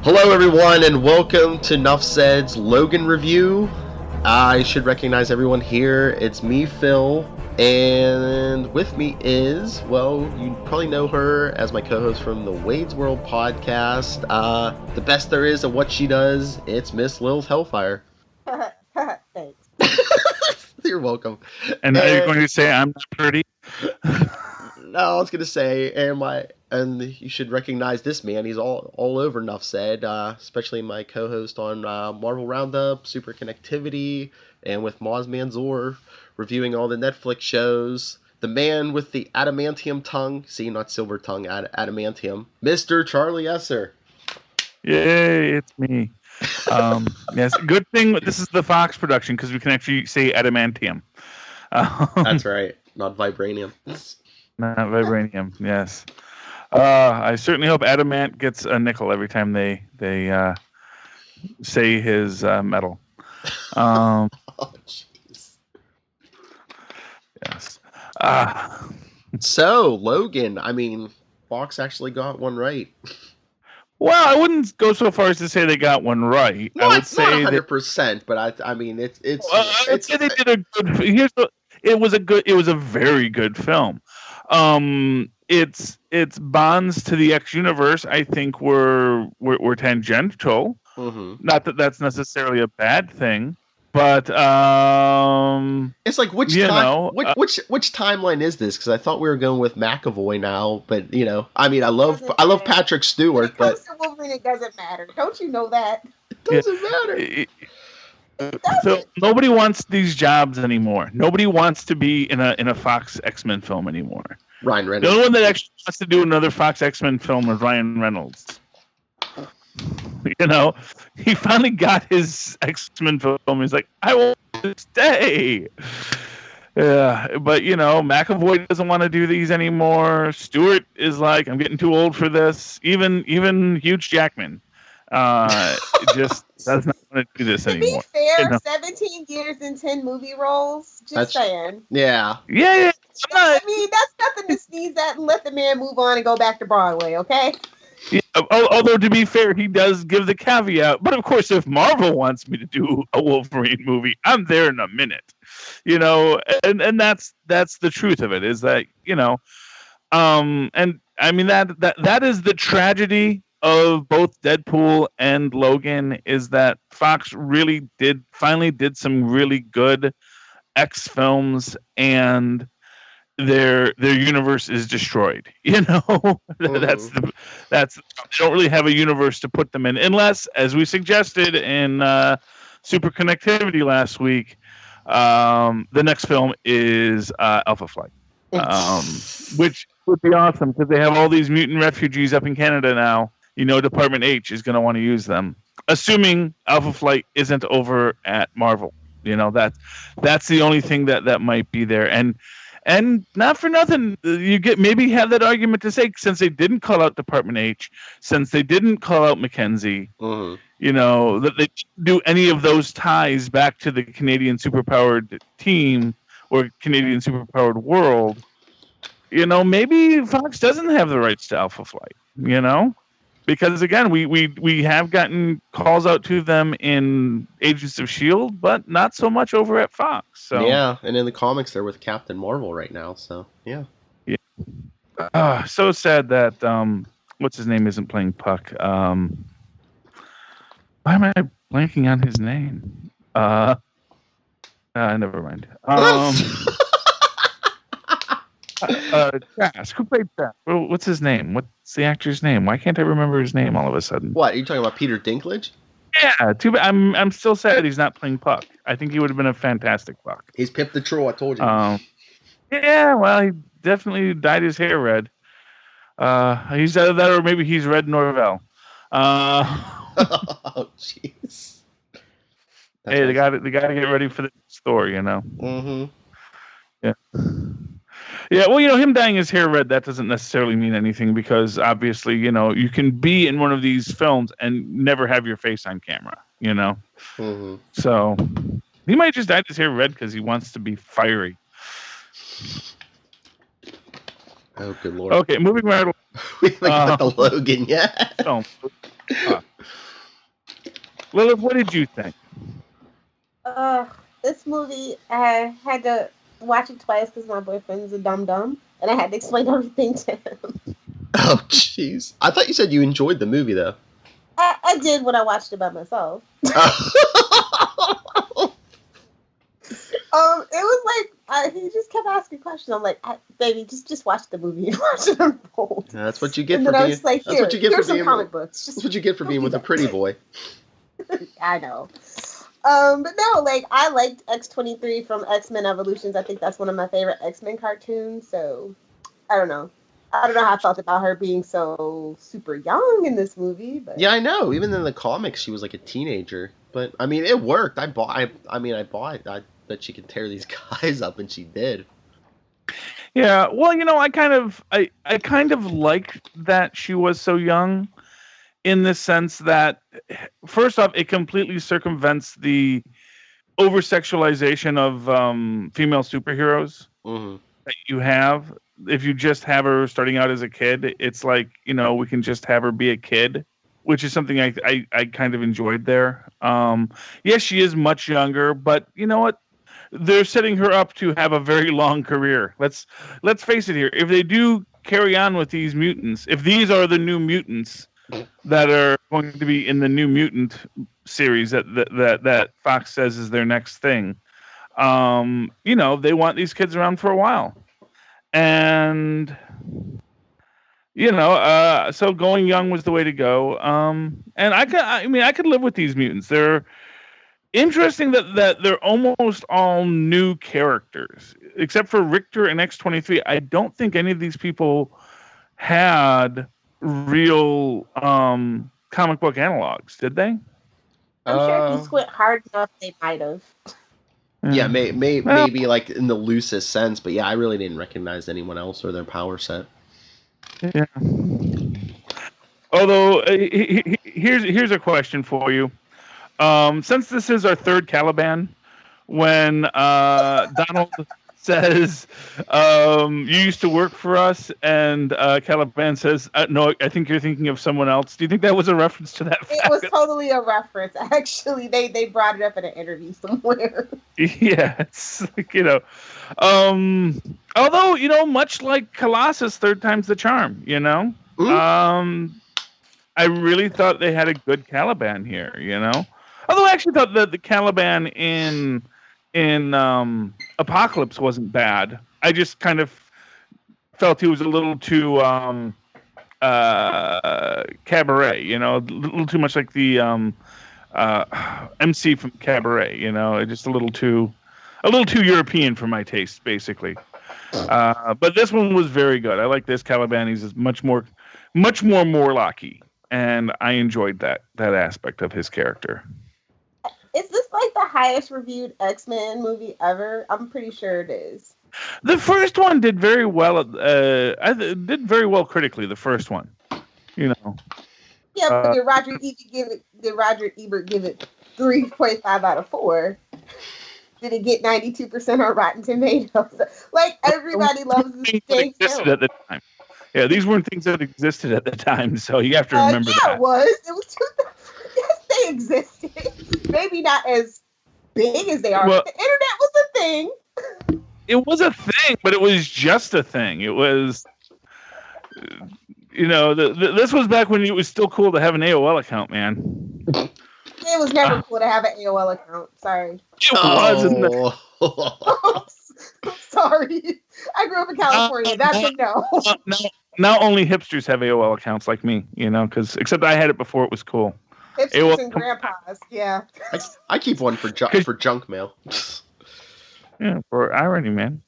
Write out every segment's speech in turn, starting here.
Hello everyone and welcome to Nuff Said's Logan review. I should recognize everyone here. It's me, Phil, and with me is, well, you probably know her as my co-host from the Wade's World podcast. The best there is at what she does, it's Miss Lil's Hellfire. Thanks. You're welcome. And now you're going to say I'm not pretty? No, I was gonna say, and you should recognize this man. He's all over Nuff Said, especially my co-host on Marvel Roundup, Super Connectivity, and with Moz Manzor, reviewing all the Netflix shows. The man with the adamantium tongue, see, not silver tongue, adamantium, Mr. Charlie Esser. Yay, it's me. Yes, good thing this is the Fox production because we can actually say adamantium. That's right, not vibranium. Not vibranium, yes. I certainly hope Adamant gets a nickel every time they say his metal. Oh, jeez. Yes. So, Logan, I mean, Fox actually got one right. Well, I wouldn't go so far as to say they got one right. No, I would it's say not 100%, but I mean, it's. I would say they did a good. It was a very good film. Its bonds to the X universe, I think, were tangential. Mm-hmm. Not that that's necessarily a bad thing, but it's like which timeline is this? Because I thought we were going with McAvoy now, but I mean, I love Patrick Stewart, but Wolverine, it doesn't matter. Don't you know that? It doesn't matter. So nobody wants these jobs anymore. Nobody wants to be in a Fox X-Men film anymore. Ryan Reynolds. The only one that actually wants to do another Fox X-Men film is Ryan Reynolds. He finally got his X-Men film. He's like, I want to stay. Yeah, but McAvoy doesn't want to do these anymore. Stewart is like, I'm getting too old for this. Even Hugh Jackman just does not want to do this anymore. To be fair, 17 years and 10 movie roles. Saying. Yeah. Yeah. I mean, that's nothing to sneeze at, and let the man move on and go back to Broadway, okay? Yeah, although, to be fair, he does give the caveat. But, of course, if Marvel wants me to do a Wolverine movie, I'm there in a minute. And that's the truth of it, is that, and I mean, that is the tragedy of both Deadpool and Logan, is that Fox finally did some really good X films, and their universe is destroyed. Mm-hmm. That's they don't really have a universe to put them in, unless, as we suggested in Super Connectivity last week, the next film is Alpha Flight, which would be awesome because they have all these mutant refugees up in Canada now. Department H is going to want to use them, assuming Alpha Flight isn't over at Marvel. That's the only thing that might be there. And not for nothing, you maybe have that argument to say, since they didn't call out Department H, since they didn't call out Mackenzie, that they didn't do any of those ties back to the Canadian superpowered team or Canadian superpowered world. Maybe Fox doesn't have the rights to Alpha Flight. Because again, we have gotten calls out to them in Agents of S.H.I.E.L.D., but not so much over at Fox. So yeah, and in the comics, they're with Captain Marvel right now. So yeah. So sad that what's his name isn't playing Puck. Why am I blanking on his name? Never mind. Trask. Who played Trask? What's his name? What's the actor's name? Why can't I remember his name all of a sudden? What, are you talking about, Peter Dinklage? Yeah, too bad. I'm still sad he's not playing Puck. I think he would have been a fantastic Puck. He's Pip the Troll, I told you. Yeah, well, he definitely dyed his hair red. He's either that or maybe he's Red Norvell. Oh, jeez. Hey, they got to get ready for the store, Mm-hmm. Yeah. Yeah, well, him dyeing his hair red, that doesn't necessarily mean anything because obviously, you can be in one of these films and never have your face on camera, Mm-hmm. So he might just dye his hair red because he wants to be fiery. Oh, good Lord. Okay, moving right along. We haven't got the Logan yet. Lilith, what did you think? Uh, this movie, I had to watch it twice because my boyfriend's a dum dum, and I had to explain everything to him. Oh, jeez. I thought you said you enjoyed the movie, though. I did when I watched it by myself. It was like he just kept asking questions. I'm like, baby, just watch the movie and watch it unfold. That's what you get And for then I being. was like, That's what you get here's for being. some comic books. That's what you get for being with a pretty boy. I know. But no, like I liked X-23 from X-Men Evolutions. I think that's one of my favorite X-Men cartoons. So I don't know. I don't know how I felt about her being so super young in this movie. But Yeah, I know. Even in the comics, she was like a teenager. But I mean, it worked. I bought. I bet she could tear these guys up, and she did. Yeah, well, I kind of like that she was so young, in the sense that, first off, it completely circumvents the over-sexualization of female superheroes that you have. If you just have her starting out as a kid, it's like, we can just have her be a kid, which is something I kind of enjoyed there. Yes, she is much younger, but you know what? They're setting her up to have a very long career. Let's face it here. If they do carry on with these mutants, if these are the new mutants that are going to be in the New Mutant series that Fox says is their next thing, they want these kids around for a while. And so going young was the way to go. And I could live with these mutants. They're interesting that they're almost all new characters, except for Richter and X-23. I don't think any of these people had real comic book analogs, did they? I'm sure if you squint hard enough, they might have. Yeah, maybe like in the loosest sense, but yeah, I really didn't recognize anyone else or their power set. Yeah. Although, here's a question for you. Since this is our third Caliban, when Donald says, you used to work for us, and Caliban says, no, I think you're thinking of someone else. Do you think that was a reference to that fact? It was totally a reference. Actually, they brought it up in an interview somewhere. Yeah, it's like, although, much like Colossus, third time's the charm, I really thought they had a good Caliban here, Although I actually thought that the Caliban in Apocalypse wasn't bad. I just kind of felt he was a little too Cabaret, a little too much like the MC from Cabaret, just a little too European for my taste, basically. But this one was very good. I like this Caliban. He's much more Morlocky, and I enjoyed that aspect of his character. Is this like the highest reviewed X-Men movie ever? I'm pretty sure it is. The first one did very well. Did very well critically. The first one, Yeah, but did Roger Ebert give it 3.5 out of 4? Did it get 92% on Rotten Tomatoes? Like everybody loves this James existed at the time. Yeah, these weren't things that existed at the time, so you have to remember that. Yeah, it was. It was 2000. Yes, they existed. Maybe not as big as they are. Well, but the internet was a thing. It was a thing, but it was just a thing. It was, this was back when it was still cool to have an AOL account, man. It was never cool to have an AOL account. Sorry. It wasn't. Sorry. I grew up in California. That's a no. Now only hipsters have AOL accounts like me, except I had it before it was cool. Hipsters AOL and grandpas, yeah. I keep one for junk mail. Yeah, for irony, man.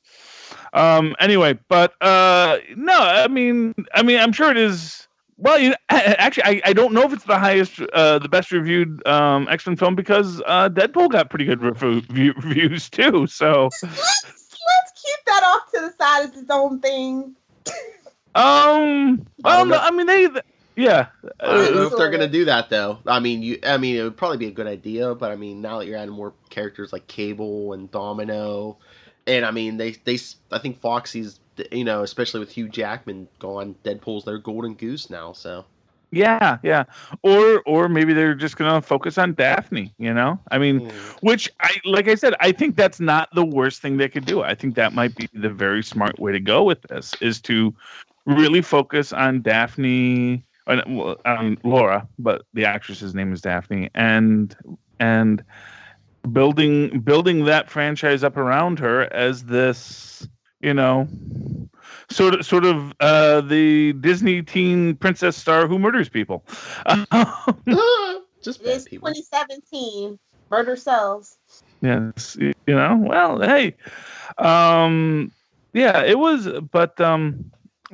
Anyway, but no, I mean, I'm sure it is. Well, actually, I don't know if it's the highest, the best reviewed X-Men film, because Deadpool got pretty good reviews too. So let's keep that off to the side as its own thing. Well, no, I mean yeah. I don't know if they're gonna do that though. I mean, it would probably be a good idea, but I mean, now that you're adding more characters like Cable and Domino, and I mean, I think Foxy's, especially with Hugh Jackman gone, Deadpool's their golden goose now. So Yeah. Or maybe they're just going to focus on Daphne, you know? I mean, which like I said, I think that's not the worst thing they could do. I think that might be the very smart way to go with this, is to really focus on Daphne, Laura, but the actress's name is Daphne, and building that franchise up around her as this, you know, sort of the Disney teen princess star who murders people. Just it's bad people. 2017. Murder sells. Yes, you know. Well, hey, yeah, it was. But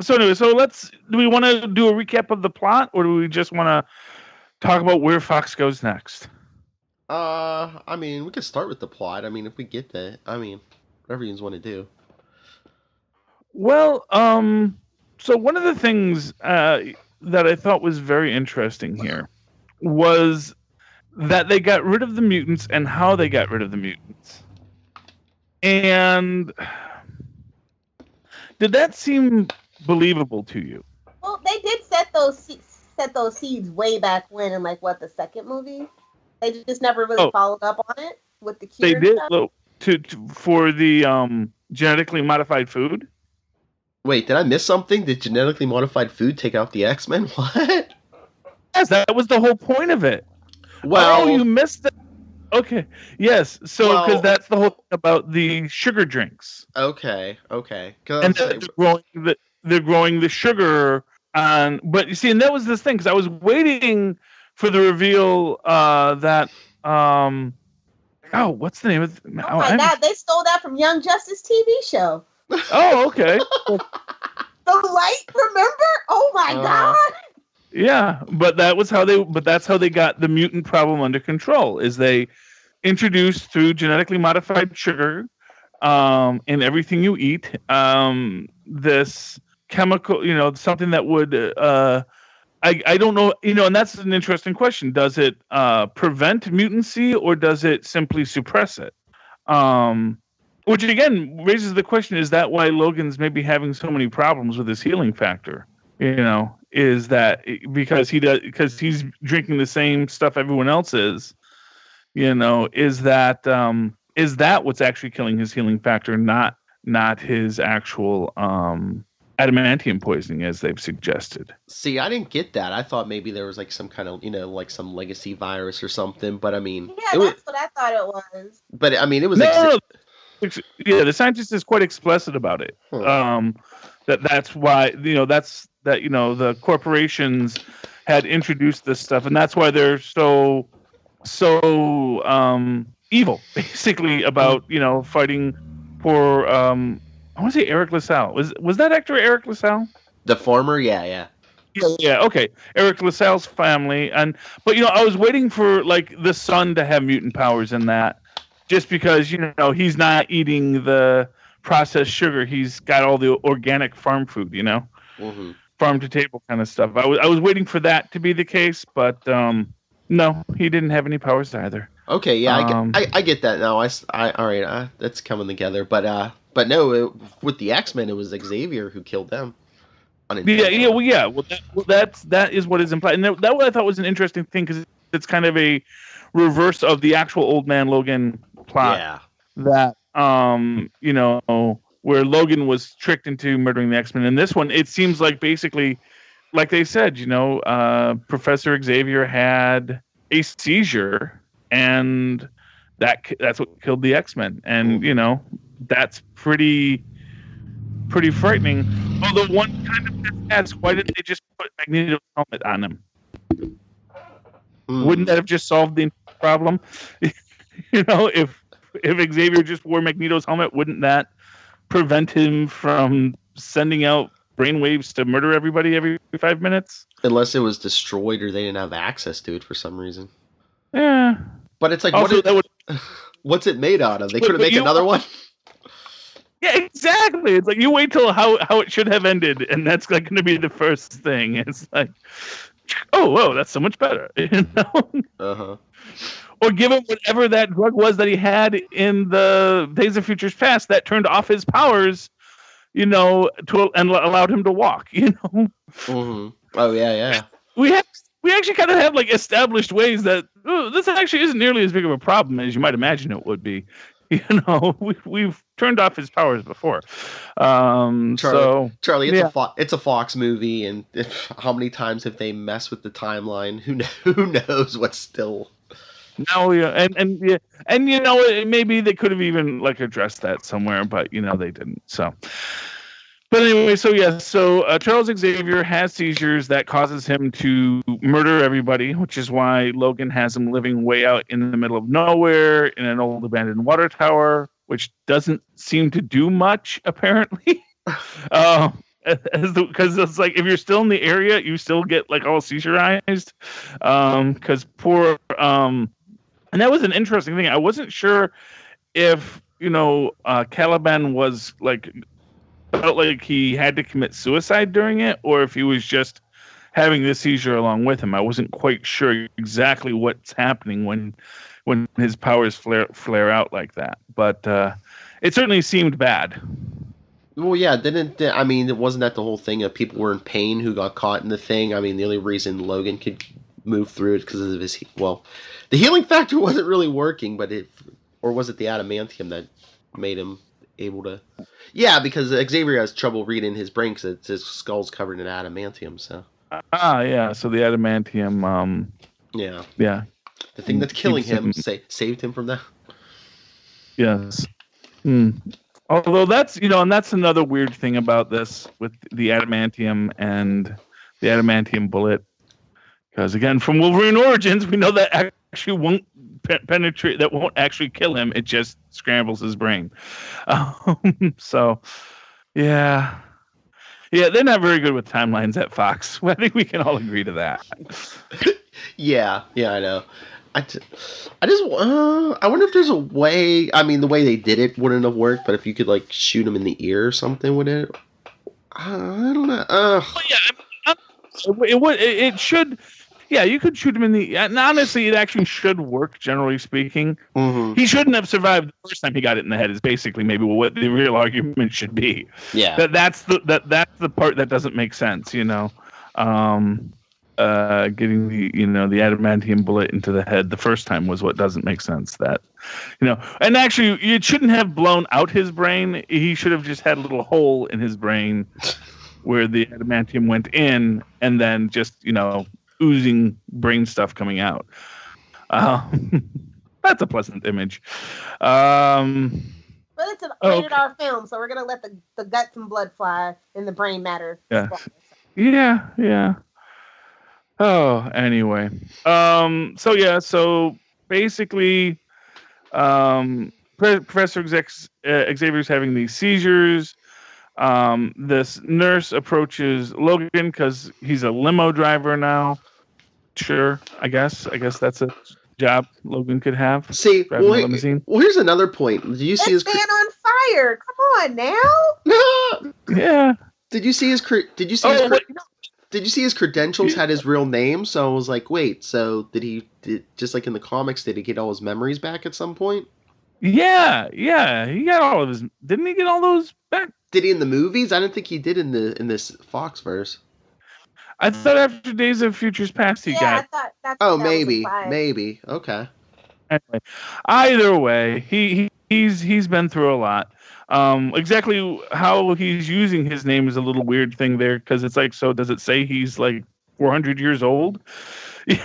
so anyway, do we want to do a recap of the plot, or do we just want to talk about where Fox goes next? I mean, we could start with the plot. I mean, if we get that, I mean, whatever you want to do. Well, so one of the things that I thought was very interesting here was that they got rid of the mutants and how they got rid of the mutants. And did that seem believable to you? Well, they did set those seeds way back when in the second movie. They just never really followed up on it with the cure. They did for the genetically modified food. Wait, did I miss something? Did genetically modified food take out the X-Men? What? Yes, that was the whole point of it. Well, you missed it. Okay. Yes. So, because that's the whole thing about the sugar drinks. Okay. And they're growing the sugar on. But you see, and that was this thing, because I was waiting for the reveal that. What's the name of? Oh my God! They stole that from Young Justice TV show. Oh, okay. The light, remember? Oh my God! Yeah, but that's how they got the mutant problem under control. Is they introduced through genetically modified sugar in everything you eat, this chemical, something that would I don't know, and that's an interesting question. Does it prevent mutancy, or does it simply suppress it? Which again raises the question: is that why Logan's maybe having so many problems with his healing factor? Is that because he's drinking the same stuff everyone else is? Is that what's actually killing his healing factor, not his actual adamantium poisoning, as they've suggested? See, I didn't get that. I thought maybe there was some kind of some legacy virus or something. But I mean, that's what I thought it was. But I mean, it was yeah. The scientist is quite explicit about it. That's why the corporations had introduced this stuff, and that's why they're so evil, basically, about fighting for I want to say Eric LaSalle. Was that actor Eric LaSalle? The farmer, yeah. Yeah, okay. Eric LaSalle's family, but I was waiting for the son to have mutant powers in that, just because he's not eating the processed sugar. He's got all the organic farm food, Mm-hmm. farm to table kind of stuff. I was waiting for that to be the case, but no, he didn't have any powers either. Okay, yeah, I get that now. All right, that's coming together. But no, with the X-Men, it was Xavier who killed them. Yeah. Well, that is what is implied, and that what I thought was an interesting thing, because it's kind of a reverse of the actual Old Man Logan plot. Yeah. That where Logan was tricked into murdering the X-Men. In this one, it seems like basically, like they said, Professor Xavier had a seizure, and that's what killed the X-Men. And that's pretty frightening. Although one kind of asks, why didn't they just put Magneto's helmet on him? Wouldn't that have just solved the problem? If Xavier just wore Magneto's helmet, wouldn't that prevent him from sending out brainwaves to murder everybody every 5 minutes? Unless it was destroyed or they didn't have access to it for some reason. Yeah. But it's like, what's it made out of? They couldn't make another one? Yeah, exactly. It's like, you wait till how it should have ended, and that's going to be the first thing. It's like, oh, whoa, that's so much better. Uh-huh. Or give him whatever that drug was that he had in the Days of Futures Past that turned off his powers, and allowed him to walk, Mm-hmm. Oh, yeah. we actually kind of have like established ways that this actually isn't nearly as big of a problem as you might imagine it would be. We've turned off his powers before. Charlie, it's a Fox movie, and how many times have they messed with the timeline? Who knows what's still. No, yeah, and maybe they could have even like addressed that somewhere, but they didn't. So. But anyway, so Charles Xavier has seizures that causes him to murder everybody, which is why Logan has him living way out in the middle of nowhere in an old abandoned water tower, which doesn't seem to do much, apparently. Because it's like if you're still in the area, you still get like all seizureized. Because poor, and that was an interesting thing. I wasn't sure if Caliban was like. Felt like he had to commit suicide during it, or if he was just having the seizure along with him. I wasn't quite sure exactly what's happening when his powers flare out like that. But it certainly seemed bad. Well, yeah, it wasn't that the whole thing of people were in pain who got caught in the thing. I mean, the only reason Logan could move through it because of the healing factor wasn't really working, or was it the adamantium that made him able to? Yeah, because Xavier has trouble reading his brain because his skull's covered in adamantium. So. Yeah. So the adamantium. Yeah. The thing that's killing him saved him from that. Yes. Although that's and that's another weird thing about this with the adamantium and the adamantium bullet, because again, from Wolverine Origins, we know that actually won't penetrate, that won't actually kill him. It just scrambles his brain. So yeah, they're not very good with timelines at Fox. I think we can all agree to that. Yeah, I know. I wonder if there's a way. I mean, the way they did it wouldn't have worked, but if you could like shoot him in the ear or something, would it? I don't know. It should. Yeah, you could shoot him in the. And honestly, it actually should work. Generally speaking, He shouldn't have survived the first time he got it in the head. Is basically maybe what the real argument should be. Yeah, that's the part that doesn't make sense. Getting the the adamantium bullet into the head the first time was what doesn't make sense. And actually, it shouldn't have blown out his brain. He should have just had a little hole in his brain where the adamantium went in, and then just oozing brain stuff coming out. That's a pleasant image. But it's a rated R film, so we're gonna let the guts and blood fly and the brain matter. Yeah. Oh, anyway. So basically, Professor Xavier's having these seizures. This nurse approaches Logan because he's a limo driver now. Sure, I guess that's a job Logan could have. See, here's another point. Did you see his man on fire? Come on now. Yeah. Did you see his credentials had his real name? So I was like, wait. So did just like in the comics? Did he get all his memories back at some point? Yeah. He got all of his. Didn't he get all those back? Did he in the movies? I didn't think he did in this Fox verse. I thought after Days of Futures Past he got. I thought that's. Oh, maybe. Okay. Anyway, either way, he's been through a lot. Exactly how he's using his name is a little weird thing there, because it's like, so does it say he's like 400 years old? He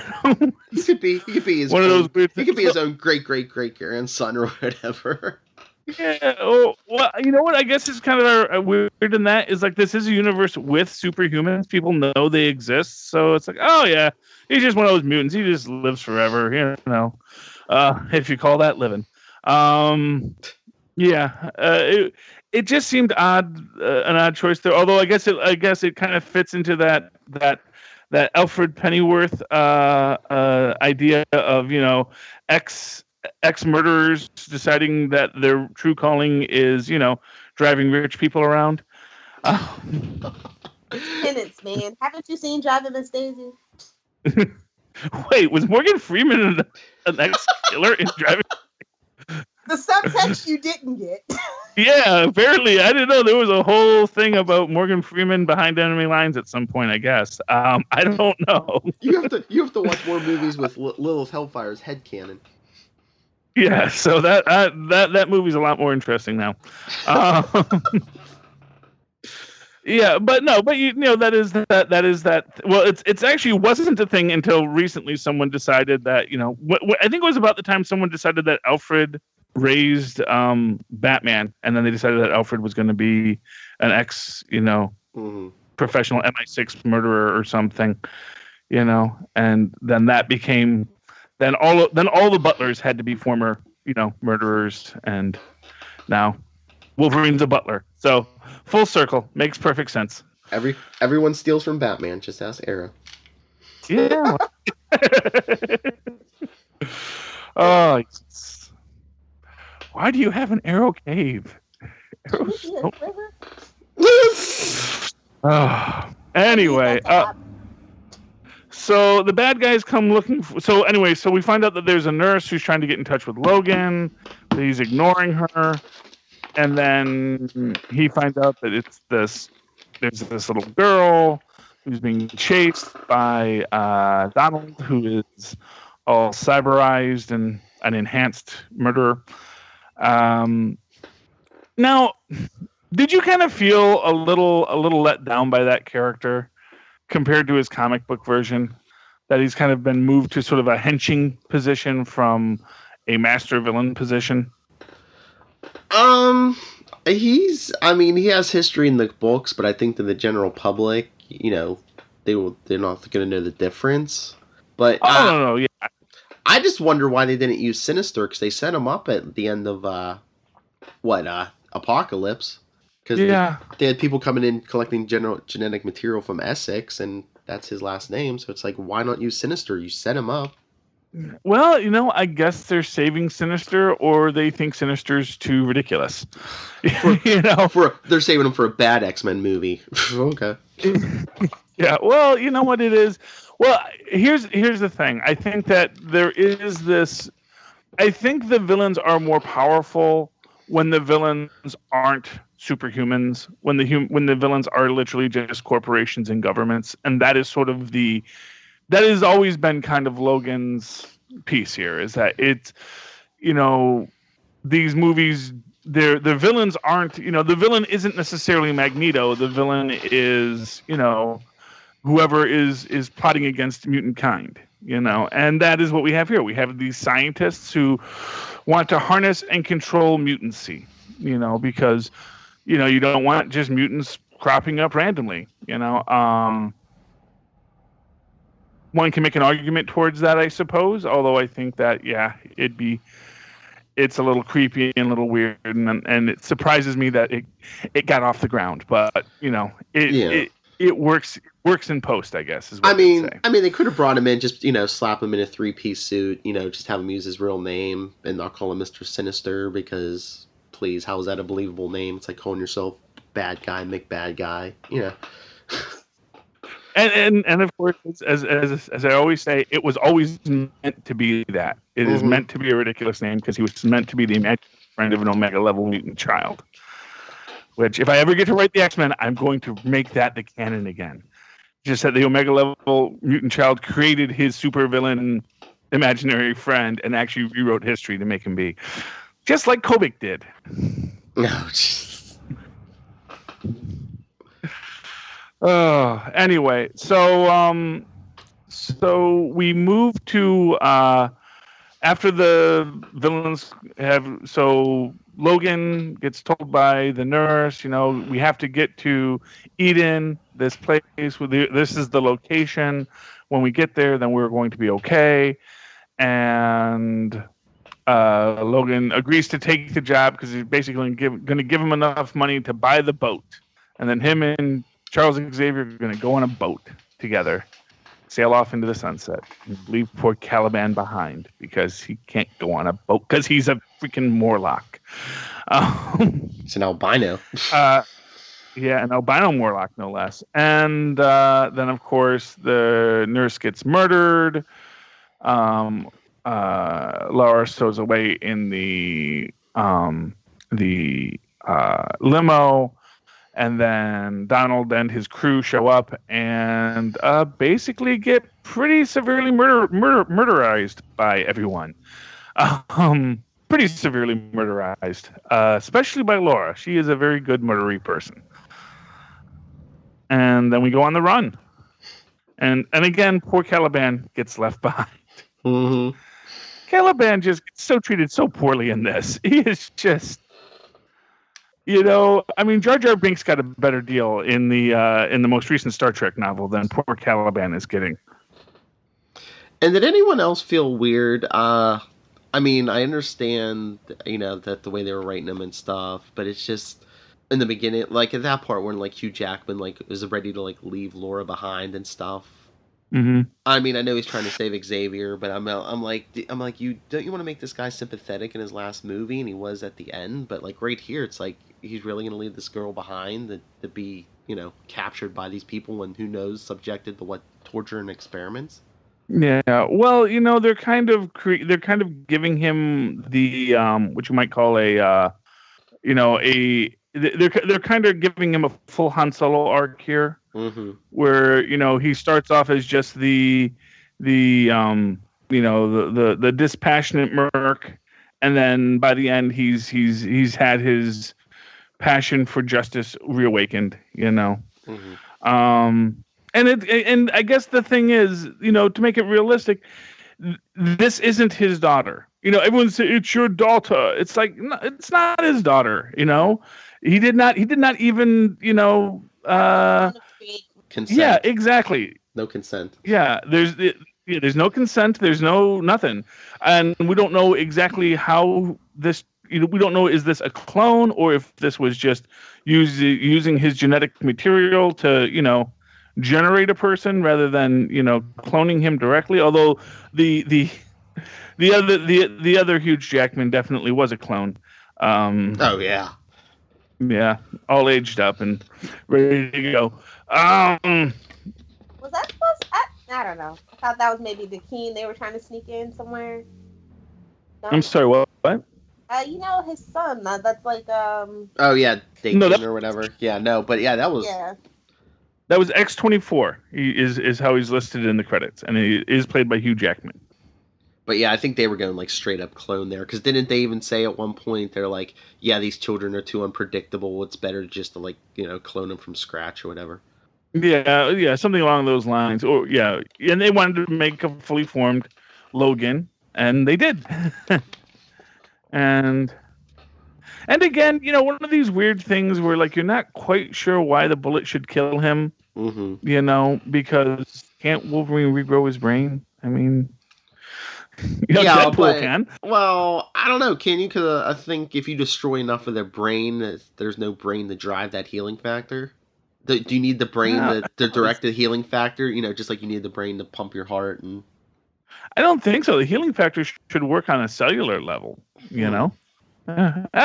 could be his one of those weird things. He could be his own great grandson or whatever. Yeah. Oh, well, you know what? I guess it's kind of weird in that is like this is a universe with superhumans. People know they exist, so it's like, oh yeah, he's just one of those mutants. He just lives forever, if you call that living. Yeah. It just seemed an odd choice there. Although I guess it kind of fits into that Alfred Pennyworth idea of ex-murderers deciding that their true calling is, driving rich people around. Penance, man. Haven't you seen Driving Miss Daisy? Wait, was Morgan Freeman an ex-killer in Driving? The subtext you didn't get. Yeah, apparently. I didn't know there was a whole thing about Morgan Freeman behind enemy lines at some point, I guess. I don't know. You have to watch more movies with Lilith Hellfire's headcanon. Yeah, so that movie's a lot more interesting now. Yeah, but you know that is that. Well, it's actually wasn't a thing until recently. Someone decided that, you know, I think it was about the time someone decided that Alfred raised Batman, and then they decided that Alfred was going to be an ex, you know, professional MI6 murderer or something, you know, and then that became all the butlers had to be former, you know, murderers, and now Wolverine's a butler. So full circle, makes perfect sense. Everyone steals from Batman. Just ask Arrow. Yeah. Oh, why do you have an Arrow cave? Anyway, so the bad guys come looking for, so we find out that there's a nurse who's trying to get in touch with Logan. He's ignoring her. And then he finds out that there's this little girl who's being chased by Donald, who is all cyberized and an enhanced murderer. Now, did you kind of feel a little let down by that character compared to his comic book version? That he's kind of been moved to sort of a henching position from a master villain position? He has history in the books, but I think to the general public, you know, they're not going to know the difference. But no, yeah. I just wonder why they didn't use Sinister, because they set him up at the end of Apocalypse, because they had people coming in collecting genetic material from Essex, and that's his last name. So it's like, why not use Sinister? You set him up. Well, you know, I guess they're saving Sinister, or they think Sinister's too ridiculous. You know, they're saving him for a bad X-Men movie. Okay. Yeah. Well, you know what it is. Well, here's the thing. I think that there is this. I think the villains are more powerful when the villains aren't superhumans. When the villains are literally just corporations and governments, and that is sort of that has always been kind of Logan's piece here, is that it's, you know, these movies, the villains aren't, you know, the villain isn't necessarily Magneto. The villain is, you know, whoever is plotting against mutant kind, you know, and that is what we have here. We have these scientists who want to harness and control mutancy, you know, because, you know, you don't want just mutants cropping up randomly, you know. One can make an argument towards that, I suppose, although I think that, yeah, it's a little creepy and a little weird, and it surprises me that it got off the ground, but, you know, it works in post, I guess, is what they could have brought him in, just, you know, slap him in a 3-piece suit, you know, just have him use his real name and not call him Mr. Sinister, because, please, how is that a believable name? It's like calling yourself Bad Guy, McBad Guy, you know. And of course, as I always say, it was always meant to be that. It is meant to be a ridiculous name, because he was meant to be the imaginary friend of an Omega level mutant child. Which, if I ever get to write the X-Men, I'm going to make that the canon again. Just that the Omega level mutant child created his supervillain imaginary friend and actually rewrote history to make him be. Just like Kobik did. No, anyway, so we move to after the villains have, so Logan gets told by the nurse, you know, we have to get to Eden, this place this is the location. When we get there, then we're going to be okay. And Logan agrees to take the job because he's basically going to give him enough money to buy the boat, and then him and Charles Xavier are going to go on a boat together, sail off into the sunset, and leave poor Caliban behind because he can't go on a boat because he's a freaking Morlock. It's an albino. Yeah, an albino Morlock, no less. And then, of course, the nurse gets murdered. Laura stows away in the limo, and then Donald and his crew show up and basically get pretty severely murderized by everyone. Pretty severely murderized, especially by Laura. She is a very good murdery person. And then we go on the run. And again, poor Caliban gets left behind. Mm-hmm. Caliban just gets so treated so poorly in this. He is just, I mean, Jar Jar Binks got a better deal in the most recent Star Trek novel than poor Caliban is getting. And did anyone else feel weird? I mean, I understand, that the way they were writing them and stuff, but it's just in the beginning, like at that part when like Hugh Jackman like was ready to like leave Laura behind and stuff. Mm-hmm. I mean, I know he's trying to save Xavier, but I'm like, you don't you want to make this guy sympathetic in his last movie, and he was at the end, but like right here, it's like he's really gonna leave this girl behind to be captured by these people and who knows subjected to what torture and experiments. Yeah, well, they're kind of giving him the what you might call they're kind of giving him a full Han Solo arc here, mm-hmm. where he starts off as just the dispassionate merc, and then by the end he's had his passion for justice reawakened. Mm-hmm. And I guess the thing is, to make it realistic, this isn't his daughter. Everyone say it's your daughter. It's like, no, it's not his daughter. He did not even, consent. Yeah, exactly. No consent. Yeah, there's no consent. There's no nothing, and we don't know exactly how this. We don't know, is this a clone or if this was just using his genetic material to generate a person rather than cloning him directly. Although the other Hugh Jackman definitely was a clone. Oh yeah. Yeah, all aged up and ready to go. Was that supposed to, I don't know. I thought that was maybe the Keen they were trying to sneak in somewhere. No? I'm sorry, what? His son. That's like Oh yeah, Dayton or whatever. Yeah, no, but yeah, that was. Yeah. That was X-24. He is how he's listed in the credits, and he is played by Hugh Jackman. But yeah, I think they were going like straight up clone there, because didn't they even say at one point they're like, yeah, these children are too unpredictable. It's better just to like clone them from scratch or whatever. Yeah, something along those lines. Or yeah, and they wanted to make a fully formed Logan, and they did. And again, one of these weird things where like you're not quite sure why the bullet should kill him. Mm-hmm. Because can't Wolverine regrow his brain? I mean. Yeah, Deadpool can. Well, I don't know. Can you? Because I think if you destroy enough of their brain, there's no brain to drive that healing factor. Do you need the brain to direct the healing factor? Just like you need the brain to pump your heart and. I don't think so. The healing factor should work on a cellular level. I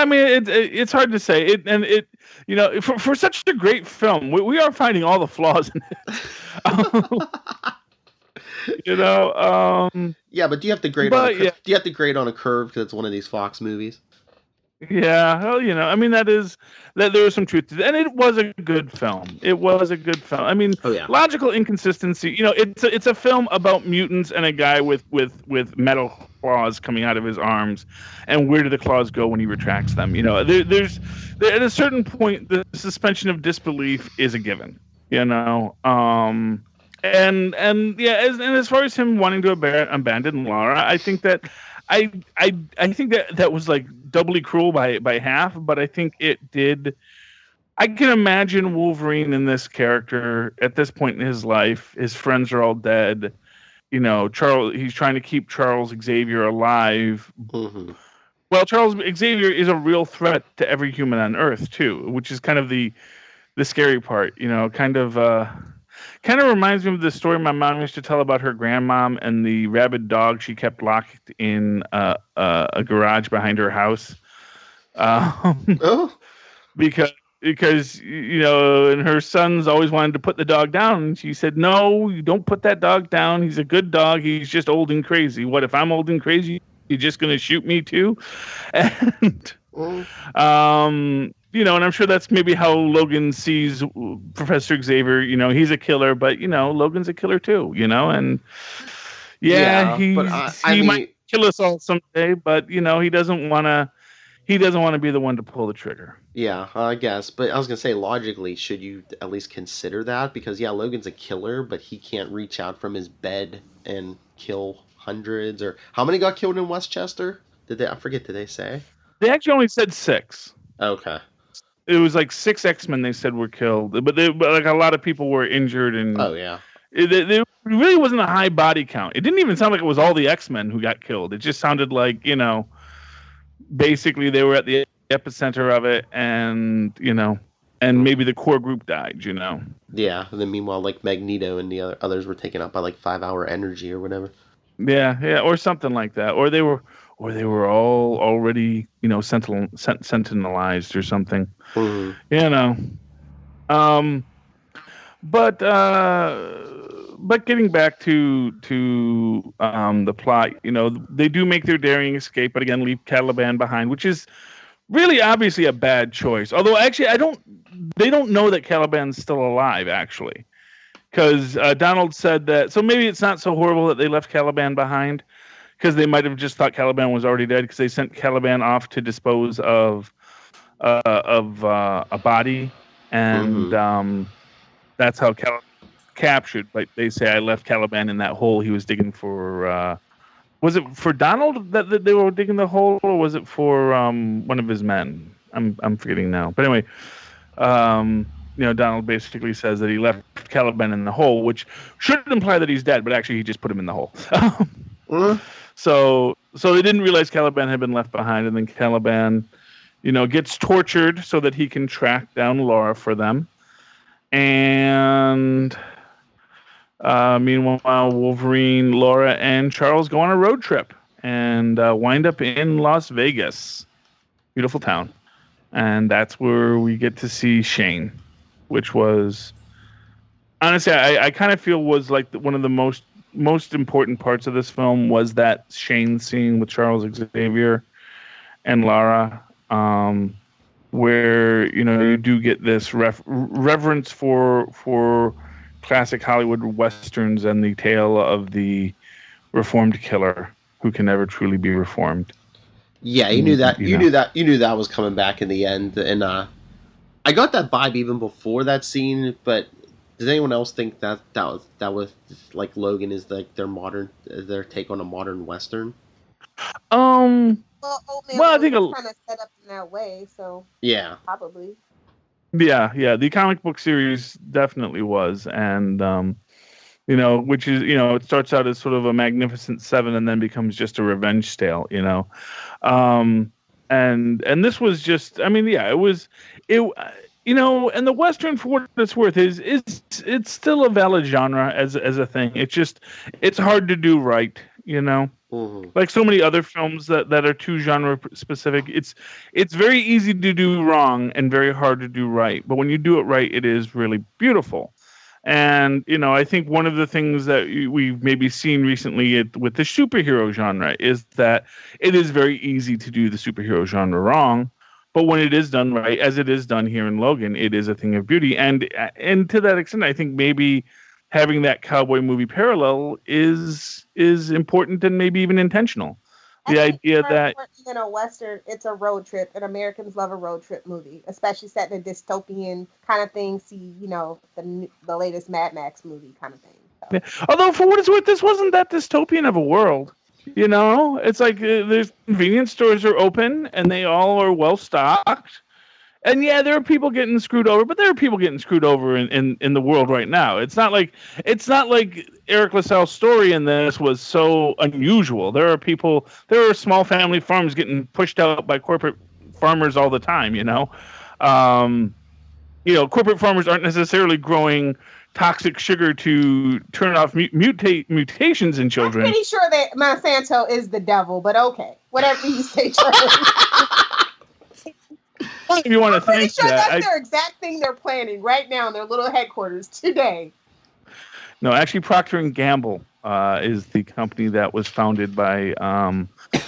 mean, it's hard to say. For such a great film, we are finding all the flaws in it. Yeah, but do you have to grade do you have to grade on a curve because it's one of these Fox movies? Yeah, well, I mean that there was some truth to it, and it was a good film. I mean, logical inconsistency. It's a film about mutants and a guy with metal claws coming out of his arms, and where do the claws go when he retracts them? There's at a certain point the suspension of disbelief is a given. And as far as him wanting to abandon Laura, I think that I think that was like doubly cruel by half, but I think it did. I can imagine Wolverine in this character at this point in his life. His friends are all dead. Charles. He's trying to keep Charles Xavier alive. Mm-hmm. Well, Charles Xavier is a real threat to every human on Earth too, which is kind of the scary part. Kind of reminds me of the story my mom used to tell about her grandmom and the rabid dog she kept locked in a garage behind her house. Because and her sons always wanted to put the dog down. And she said, no, you don't put that dog down. He's a good dog. He's just old and crazy. What if I'm old and crazy? You're just going to shoot me too? And and I'm sure that's maybe how Logan sees Professor Xavier. He's a killer, but Logan's a killer too. And but I he mean, might kill us all someday, but he doesn't want to. He doesn't want to be the one to pull the trigger. yeah, I guess. But I was gonna say, logically, should you at least consider that? Because Logan's a killer, but he can't reach out from his bed and kill hundreds. Or how many got killed in Westchester? Did they? I forget. Did they say? They actually only said 6. Okay. It was like 6 X-Men they said were killed, but like a lot of people were injured, and Oh yeah. It really wasn't a high body count. It didn't even sound like it was all the X-Men who got killed. It just sounded like basically they were at the epicenter of it, and and maybe the core group died. Yeah. And then meanwhile, like Magneto and the others were taken out by like 5-hour energy or whatever. Yeah, or something like that, or they were all already sentinelized or something. Mm-hmm. But getting back to the plot, they do make their daring escape, but again leave Caliban behind, which is really obviously a bad choice. Although actually they don't know that Caliban's still alive actually, because Donald said that. So maybe it's not so horrible that they left Caliban behind, because they might have just thought Caliban was already dead, because they sent Caliban off to dispose of a body, and that's how Caliban captured. Like they say, I left Caliban in that hole he was digging for. Was it for Donald that they were digging the hole, or was it for one of his men? I'm forgetting now. But anyway, Donald basically says that he left Caliban in the hole, which should imply that he's dead, but actually he just put him in the hole. So they didn't realize Caliban had been left behind, and then Caliban, gets tortured so that he can track down Laura for them. And meanwhile, Wolverine, Laura, and Charles go on a road trip and wind up in Las Vegas. Beautiful town. And that's where we get to see Shane, which was, honestly, I kind of feel was like one of the most important parts of this film was that Shane scene with Charles Xavier and Lara, where you do get this reverence for classic Hollywood westerns and the tale of the reformed killer who can never truly be reformed. Yeah, you knew that. You knew that was coming back in the end, and I got that vibe even before that scene. But did anyone else think that was like Logan is like their take on a modern western? Well, I think it's kind of set up in that way, so yeah, probably. Yeah. The comic book series definitely was, and which is it starts out as sort of a Magnificent Seven and then becomes just a revenge tale, and this was just, it was and the western, for what it's worth, is it's still a valid genre as a thing. It's hard to do right, Mm-hmm. Like so many other films that are too genre specific. It's very easy to do wrong and very hard to do right. But when you do it right, it is really beautiful. And I think one of the things that we've maybe seen recently with the superhero genre is that it is very easy to do the superhero genre wrong. But when it is done right, as it is done here in Logan, it is a thing of beauty. And to that extent, I think maybe having that cowboy movie parallel is important and maybe even intentional. The idea that western, it's a road trip, and Americans love a road trip movie, especially set in a dystopian kind of thing. See, the latest Mad Max movie kind of thing. So. Yeah. Although for what it's worth, this wasn't that dystopian of a world. It's like there's convenience stores are open and they all are well stocked. And yeah, there are people getting screwed over, but there are people getting screwed over in the world right now. It's not like Eric LaSalle's story in this was so unusual. There are small family farms getting pushed out by corporate farmers all the time, corporate farmers aren't necessarily growing toxic sugar to turn off mutations in children. I'm pretty sure that Monsanto is the devil, but okay. Whatever you say, Charlie. If you want to think sure that's their exact thing they're planning right now in their little headquarters today. No, actually, Procter and Gamble is the company that was founded by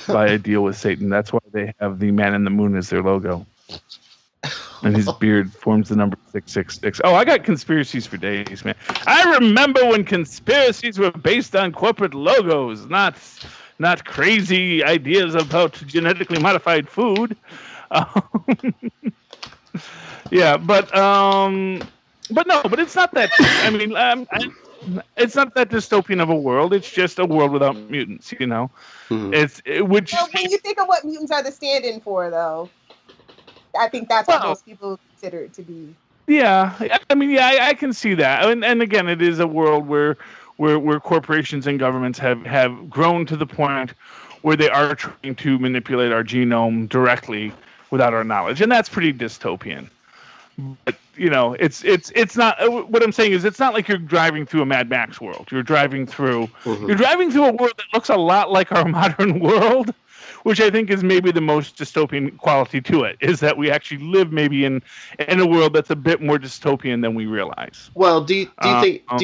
a deal with Satan. That's why they have the man in the moon as their logo. And his beard forms the number 666. Oh, I got conspiracies for days, man. I remember when conspiracies were based on corporate logos, not crazy ideas about genetically modified food. Yeah, but it's not that. I mean, it's not that dystopian of a world. It's just a world without mutants. You know, which. So when you think of what mutants are the stand-in for, though, I think that's what most people consider it to be. Yeah, I mean, I can see that, and again, it is a world where corporations and governments have grown to the point where they are trying to manipulate our genome directly without our knowledge, and that's pretty dystopian. But you know, it's not. What I'm saying is, it's not like you're driving through a Mad Max world. You're driving through a world that looks a lot like our modern world, which I think is maybe the most dystopian quality to it, is that we actually live maybe in a world that's a bit more dystopian than we realize. Well, do you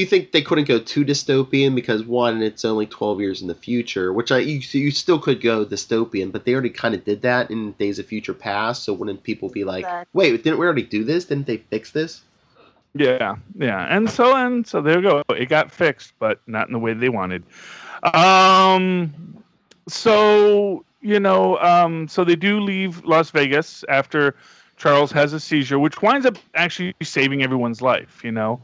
think they couldn't go too dystopian because one, it's only 12 years in the future, which you still could go dystopian, but they already kind of did that in Days of Future Past. So wouldn't people be like, wait, didn't we already do this? Didn't they fix this? Yeah, and so there you go. It got fixed, but not in the way they wanted. So. You know, so they do leave Las Vegas after Charles has a seizure, which winds up actually saving everyone's life, you know.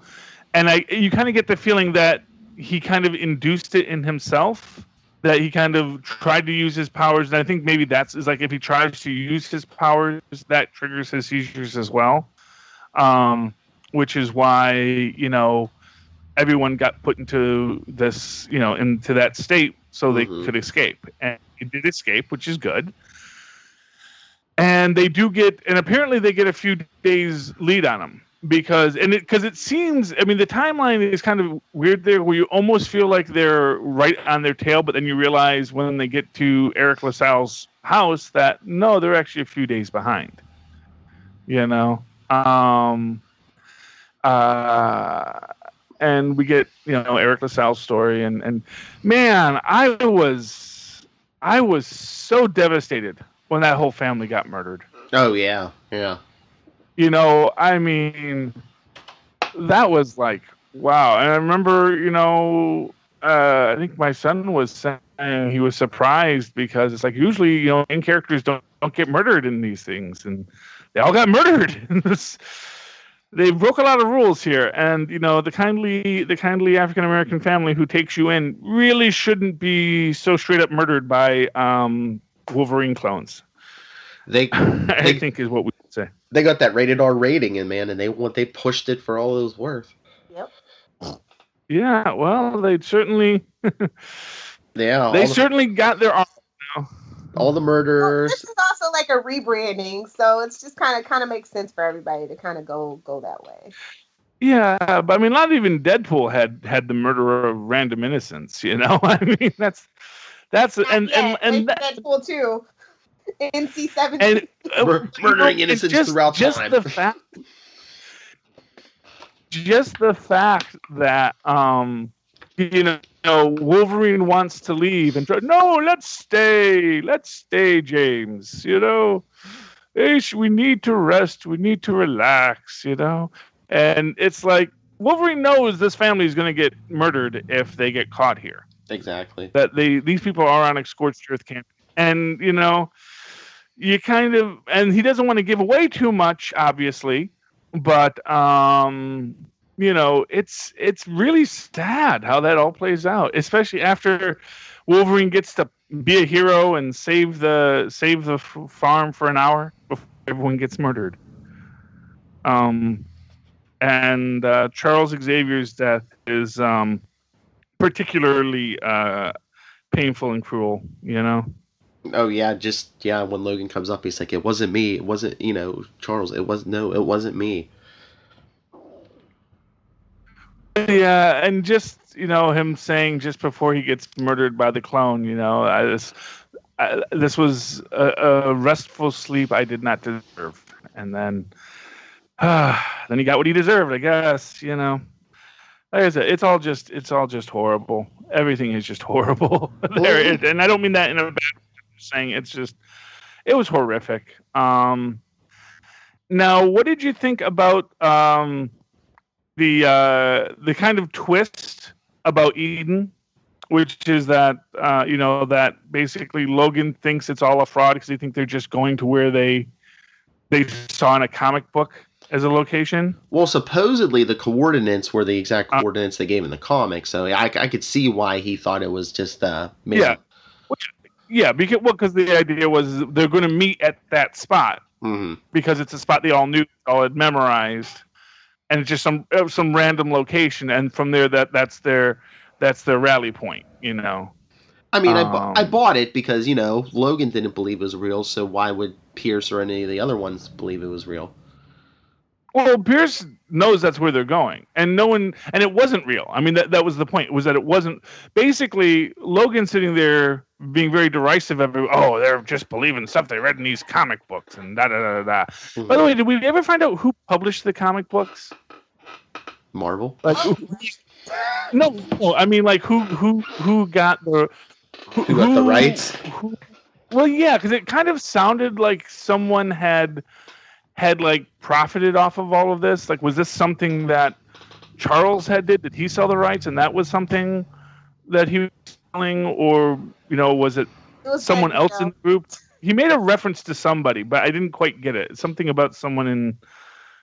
And you kind of get the feeling that he kind of induced it in himself, that he kind of tried to use his powers. And I think maybe is like if he tries to use his powers, that triggers his seizures as well, which is why, you know, everyone got put into this, you know, into that state so they could escape. And he did escape, which is good. And they do get, and apparently they get a few days lead on him because it seems, I mean, the timeline is kind of weird there where you almost feel like they're right on their tail, but then you realize when they get to Eric LaSalle's house that no, they're actually a few days behind, you know? And we get, you know, Eric LaSalle's story and man, I was so devastated when that whole family got murdered. Oh yeah. Yeah. You know, I mean, that was like, wow. And I remember, you know, I think my son was saying he was surprised because it's like usually, you know, main characters don't get murdered in these things, and they all got murdered. They broke a lot of rules here, and you know the kindly African American family who takes you in really shouldn't be so straight up murdered by Wolverine clones. I think is what we would say. They got that rated R rating, and man, and they pushed it for all it was worth. Yep. Yeah, well, they certainly. Yeah, they certainly got their arm now. All the murderers. Well, this is also like a rebranding, so it's just kind of makes sense for everybody to kind of go that way. Yeah, but I mean, not even Deadpool had the murderer of random innocents. You know, I mean, that's and Deadpool too. NC-17 and murdering innocents throughout time. Just the fact that you know, Wolverine wants to leave and no, let's stay, James. You know, we need to rest, we need to relax. You know, and it's like Wolverine knows this family is going to get murdered if they get caught here. Exactly. That these people are on a scorched earth camp, and you know, you kind of, and he doesn't want to give away too much, obviously, but you know, it's really sad how that all plays out, especially after Wolverine gets to be a hero and save the farm for an hour before everyone gets murdered. And Charles Xavier's death is particularly painful and cruel, you know? Oh yeah, when Logan comes up, he's like, it wasn't me. It wasn't, you know, Charles. It wasn't me. Yeah, and just, you know, him saying just before he gets murdered by the clone, you know, this was a restful sleep I did not deserve. And then he got what he deserved, I guess, you know. Like I said, it's all just horrible. Everything is just horrible. And I don't mean that in a bad way. I'm just saying it was horrific. Now, what did you think about the kind of twist about Eden, which is that that basically Logan thinks it's all a fraud because they think they're just going to where they saw in a comic book as a location. Well, supposedly the coordinates were the exact coordinates they gave in the comic, so I could see why he thought it was just maybe. Yeah. Yeah, because the idea was they're going to meet at that spot because it's a spot they all knew, all had memorized, and it's just some random location, and from there that's their rally point, I mean, I bought it because Logan didn't believe it was real, so why would Pierce or any of the other ones believe it was real? Well, Pierce knows that's where they're going, and it wasn't real. I mean, that was the point, was that it wasn't. Basically, Logan sitting there being very derisive of, they're just believing stuff they read in these comic books, and da-da-da-da. Mm-hmm. By the way, did we ever find out who published the comic books? Marvel? No, I mean, like, who got the... Who got the rights? Well, yeah, because it kind of sounded like someone had like profited off of all of this. Like, was this something that Charles did he sell the rights and that was something that he was selling, or was it someone else in the group? He made a reference to somebody, but I didn't quite get it. Something about someone in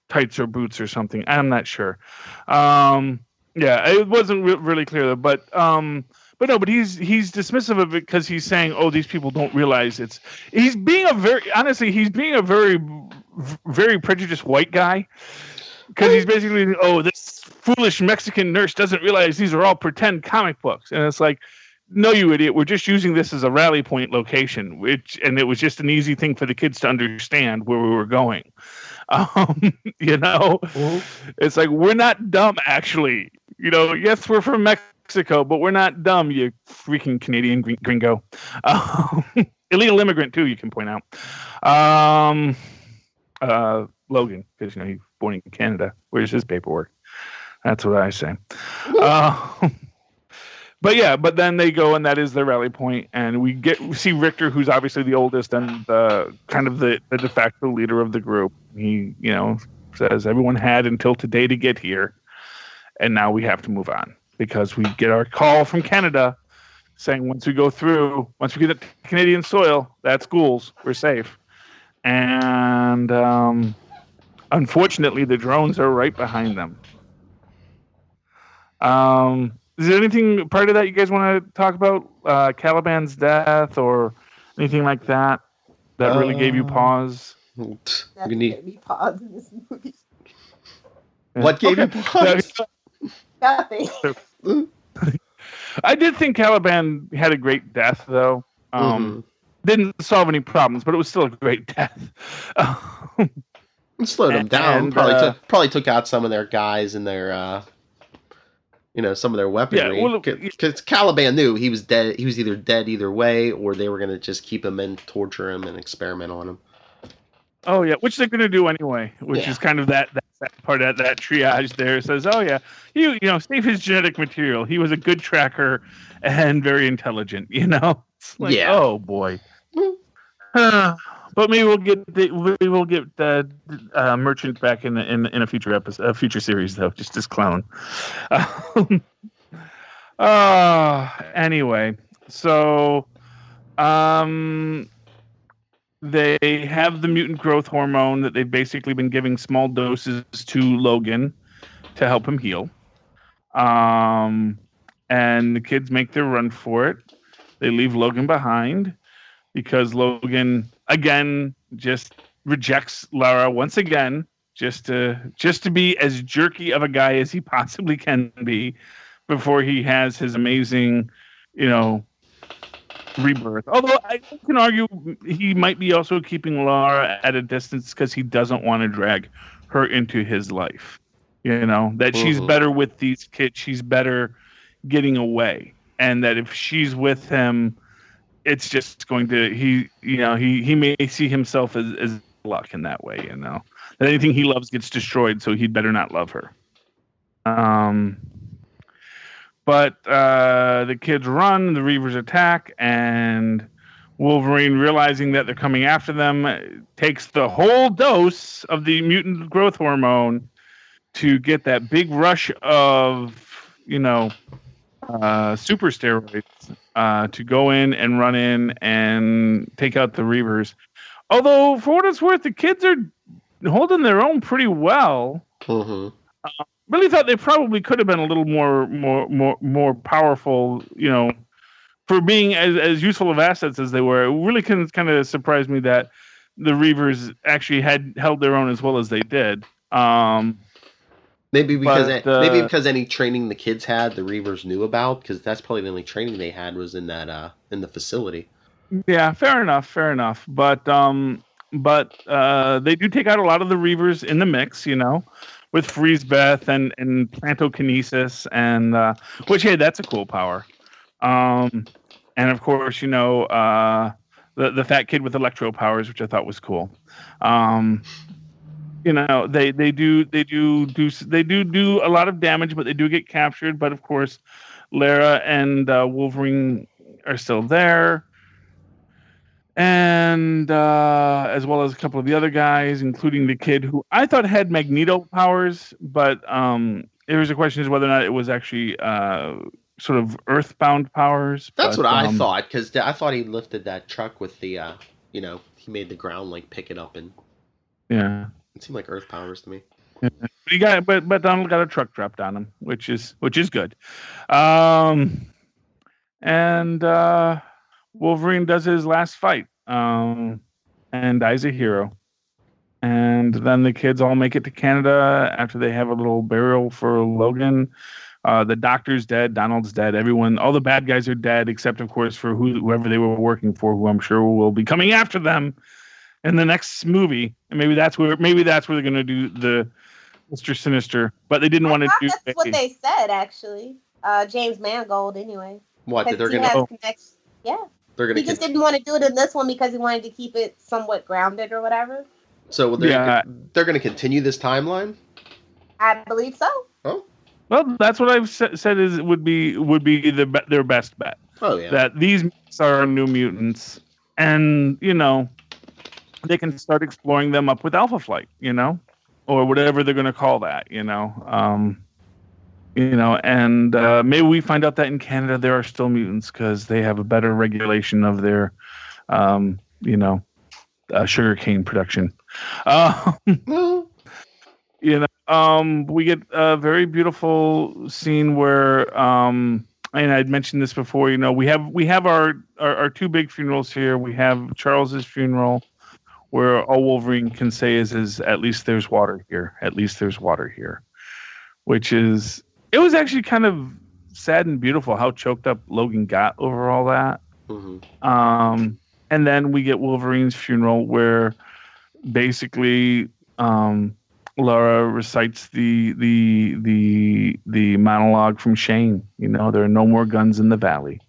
tights or boots or something. I'm not sure. Yeah, it wasn't really clear though, but he's dismissive of it because he's saying, these people don't realize he's being a very very prejudiced white guy, because he's basically, this foolish Mexican nurse doesn't realize these are all pretend comic books, and it's like, no, you idiot, we're just using this as a rally point location, and it was just an easy thing for the kids to understand where we were going. It's like, we're not dumb, actually. Yes, we're from Mexico, but we're not dumb, you freaking Canadian gringo. Illegal immigrant too, you can point out. Logan, because he's born in Canada. Where's his paperwork? That's what I say. But then they go, and that is their rally point, and we see Richter, who's obviously the oldest and kind of the de facto leader of the group. He says everyone had until today to get here, and now we have to move on because we get our call from Canada saying once we get to Canadian soil, that's ghouls, we're safe. And unfortunately, the drones are right behind them. Is there anything part of that you guys want to talk about? Caliban's death or anything like that really gave you pause? That gave me pause in this movie. What gave you pause? Nothing. I did think Caliban had a great death, though. Didn't solve any problems, but it was still a great death. It slowed them down. Probably took out some of their guys and their, some of their weaponry. Because Caliban knew he was dead. He was either dead either way, or they were going to just keep him and torture him and experiment on him. Oh yeah, which they're going to do anyway. Which is kind of that part of that triage there. It says, save his genetic material. He was a good tracker and very intelligent. It's like, oh boy. But maybe we'll get Merchant back in a future episode, a future series though, just as clone. Anyway, so they have the mutant growth hormone that they've basically been giving small doses to Logan to help him heal. And the kids make their run for it. They leave Logan behind because Logan again just rejects Lara once again, just to be as jerky of a guy as he possibly can be before he has his amazing, rebirth. Although I can argue he might be also keeping Lara at a distance because he doesn't want to drag her into his life. That she's better with these kids. She's better getting away, and that if she's with him, it's just going to he may see himself as luck in that way. That anything he loves gets destroyed, so he'd better not love her. But the kids run, the Reavers attack, and Wolverine, realizing that they're coming after them, takes the whole dose of the mutant growth hormone to get that big rush of, super steroids to go in and run in and take out the Reavers. Although, for what it's worth, the kids are holding their own pretty well. Mm-hmm. Really thought they probably could have been a little more powerful, for being as useful of assets as they were. It really kind of surprised me that the Reavers actually had held their own as well as they did. Maybe because any training the kids had, the Reavers knew about, because that's probably the only training they had was in that in the facility. Yeah, fair enough. But they do take out a lot of the Reavers in the mix, with freeze breath and plantokinesis, and which, hey, that's a cool power. And of course, the fat kid with electro powers, which I thought was cool. They do a lot of damage, but they do get captured. But of course, Lara and Wolverine are still there. And as well as a couple of the other guys, including the kid who I thought had Magneto powers, but there was a question as whether or not it was actually sort of earthbound powers. That's what I thought, because I thought he lifted that truck with the, he made the ground like pick it up, and yeah, it seemed like earth powers to me. Yeah. But Donald got a truck dropped on him, which is good. Wolverine does his last fight and dies a hero. And then the kids all make it to Canada after they have a little burial for Logan. The doctor's dead. Donald's dead. All the bad guys are dead, except, of course, for whoever they were working for, who I'm sure will be coming after them in the next movie. And maybe that's where they're going to do the Mr. Sinister. But they didn't want to do. That's what they said, actually. James Mangold, anyway. What? They're going to? Yeah. They're going to. He just didn't want to do it in this one because he wanted to keep it somewhat grounded or whatever. So they're going to continue this timeline? I believe so. Oh. Well, that's what I've said would be their best bet. Oh yeah. That these mutants are new mutants, and they can start exploring them up with Alpha Flight, or whatever they're going to call that, and maybe we find out that in Canada there are still mutants because they have a better regulation of their, sugarcane production. We get a very beautiful scene where, and I'd mentioned this before, we have our two big funerals here. We have Charles's funeral, where all Wolverine can say is at least there's water here. At least there's water here. Which is, it was actually kind of sad and beautiful how choked up Logan got over all that. Mm-hmm. And then we get Wolverine's funeral, where basically Laura recites the monologue from Shane. There are no more guns in the valley.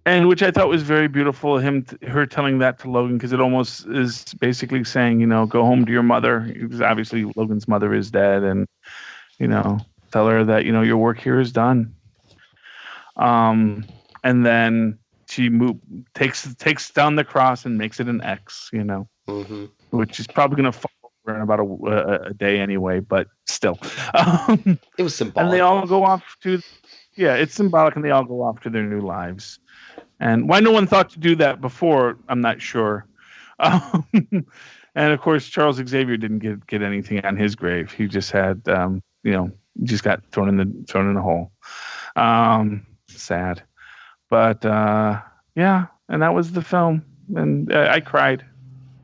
And which I thought was very beautiful, her telling that to Logan, because it almost is basically saying, go home to your mother. Because obviously Logan's mother is dead, and tell her that your work here is done. And then she takes down the cross and makes it an X, mm-hmm. which is probably going to fall over in about a day anyway, but still. It was symbolic. And they all go off to, it's symbolic, and they all go off to their new lives. And why no one thought to do that before, I'm not sure. And of course, Charles Xavier didn't get anything on his grave. He just had, just got thrown in the hole. Sad, but and that was the film. And I cried.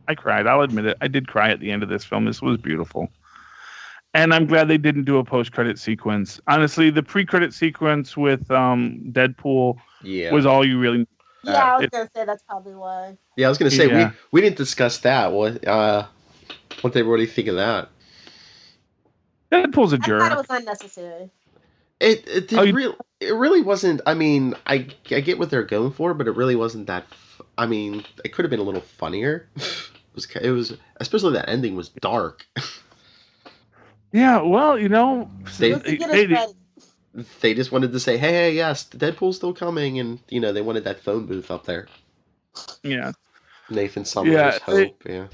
I'll admit it. I did cry at the end of this film. This was beautiful. And I'm glad they didn't do a post-credit sequence. Honestly, the pre-credit sequence with Deadpool was all you really. Yeah, I was gonna say that's probably why. Yeah, I was gonna say we didn't discuss that. What did everybody think of that? Deadpool's a jerk. I thought it was unnecessary. It really wasn't. I mean, I get what they're going for, but it really wasn't that. I mean, it could have been a little funnier. It was especially that ending was dark. Yeah, well, They just wanted to say, hey, yes, Deadpool's still coming, and they wanted that phone booth up there. Yeah. Nathan Summers, Hope, yeah.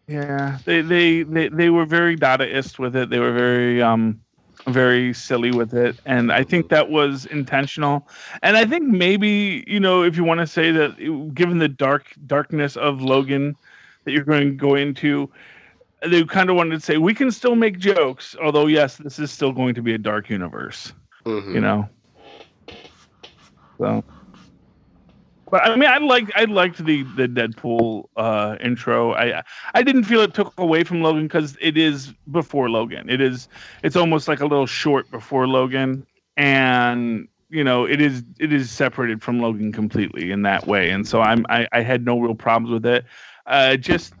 Yeah, they were very Dadaist with it. They were very silly with it, and I think that was intentional. And I think maybe if you want to say that, given the darkness of Logan that you're going to go into, they kind of wanted to say we can still make jokes, although yes, this is still going to be a dark universe. Mm-hmm. So. But I mean, I liked the Deadpool intro. I didn't feel it took away from Logan because it is before Logan. It's almost like a little short before Logan, and it is separated from Logan completely in that way. And so I had no real problems with it. Just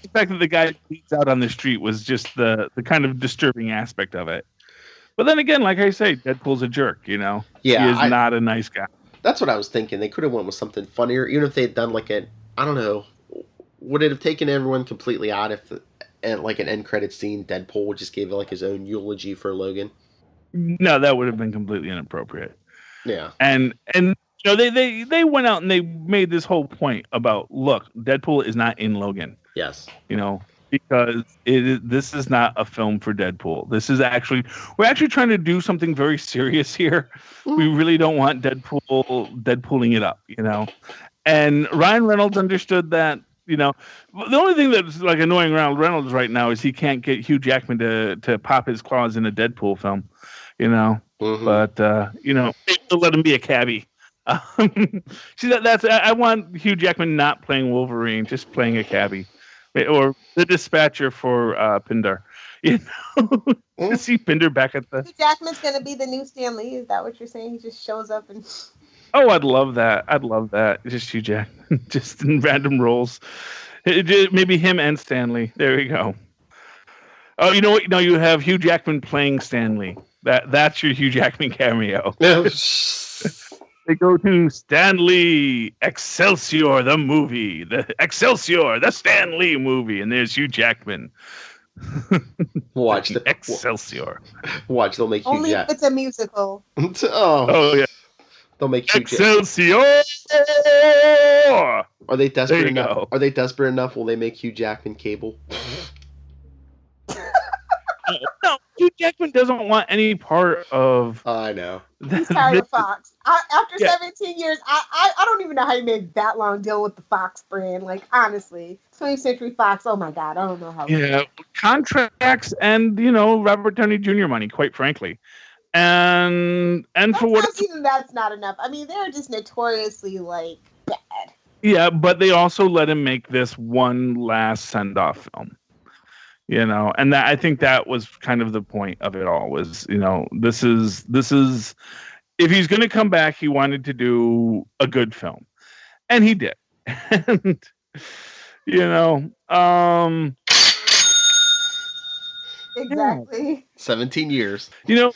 the fact that the guy bleeds out on the street was just the kind of disturbing aspect of it. But then again, like I say, Deadpool's a jerk. Yeah, he is not a nice guy. That's what I was thinking. They could have went with something funnier, even if they had done like I don't know, would it have taken everyone completely out if, like an end credit scene, Deadpool just gave like his own eulogy for Logan? No, that would have been completely inappropriate. Yeah, and they went out and they made this whole point about, look, Deadpool is not in Logan. Yes, because this is not a film for Deadpool. We're actually trying to do something very serious here. We really don't want Deadpooling it up, And Ryan Reynolds understood that, The only thing that's like annoying Ryan Reynolds right now is he can't get Hugh Jackman to pop his claws in a Deadpool film, Mm-hmm. But to let him be a cabbie. See, I want Hugh Jackman not playing Wolverine, just playing a cabbie. Or the dispatcher for Pindar. To see Pindar back at the... Hugh Jackman's going to be the new Stan Lee. Is that what you're saying? He just shows up and... Oh, I'd love that. Just Hugh Jackman. Just in random roles. Maybe him and Stan Lee. There we go. Oh, you know what? No, you have Hugh Jackman playing Stan Lee. That's your Hugh Jackman cameo. They go to Stan Lee Excelsior, the movie. The Excelsior, the Stan Lee movie. And there's Hugh Jackman. Watch the Excelsior. Watch, they'll make Hugh Only if it's a musical. Oh, yeah. They'll make Hugh Excelsior! Are they desperate enough? Are they desperate enough? Will they make Hugh Jackman Cable? No, Hugh Jackman doesn't want any part of... I know. He's tired of Fox. After 17 years, I don't even know how you made that long deal with the Fox brand. Like, honestly, 20th Century Fox, oh my God, I don't know how. Yeah, contracts and, Robert Downey Jr. money, quite frankly. And for what... Even that's not enough. I mean, they're just notoriously, bad. Yeah, but they also let him make this one last send-off film. And I think that was kind of the point of it all was, this is, if he's going to come back, he wanted to do a good film, and he did. And, exactly. 17 years. He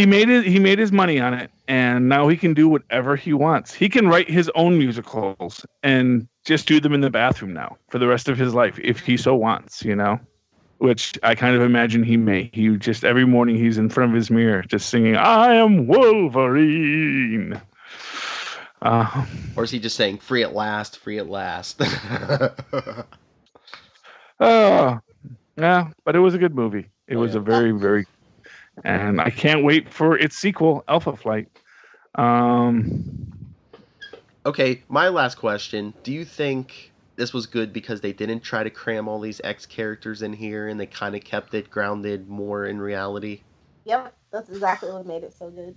made his money on it, and now he can do whatever he wants. He can write his own musicals and just do them in the bathroom now for the rest of his life if he so wants, which I kind of imagine he may. He just every morning he's in front of his mirror just singing, "I am Wolverine." Or is he just saying free at last, free at last? Yeah, but it was a good movie. It was a very, very... And I can't wait for its sequel, Alpha Flight. Okay, my last question. Do you think this was good because they didn't try to cram all these X characters in here and they kind of kept it grounded more in reality? Yep, that's exactly what made it so good.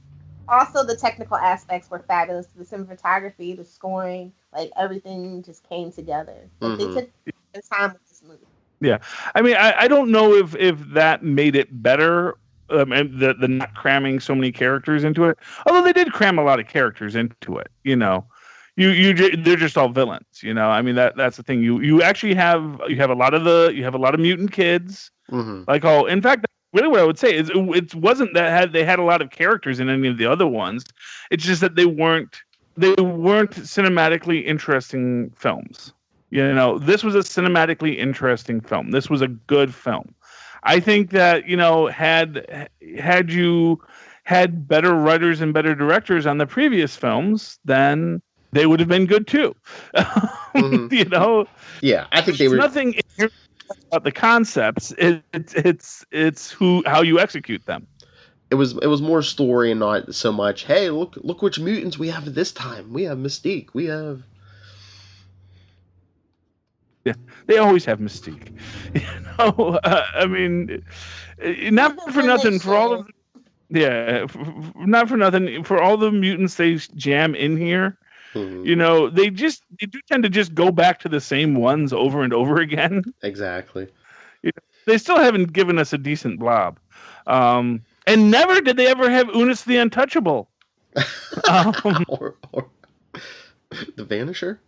Also, the technical aspects were fabulous. The cinematography, the scoring, everything just came together. They took the time with this movie. Yeah, I mean, I don't know if that made it better. And the not cramming so many characters into it, although they did cram a lot of characters into it. They're just all villains. I mean that's the thing. You actually have a lot of mutant kids. Mm-hmm. In fact, really what I would say is it wasn't that they had a lot of characters in any of the other ones. It's just that they weren't cinematically interesting films. You know, this was a cinematically interesting film. This was a good film. I think that, you know, had you had better writers and better directors on the previous films, then they would have been good too. Mm-hmm. You know, yeah, I think they were nothing about the concepts. It's how you execute them. It was more story and not so much. Hey, look which mutants we have this time. We have Mystique. We have. Yeah, they always have Mystique. You know, I mean, not for nothing. For all of, not for nothing. For all the mutants they jam in here, Mm-hmm. you know, they do tend to just go back to the same ones over and over again. Exactly. You know, they still haven't given us a decent Blob, and never did they ever have Unis the Untouchable, or the Vanisher.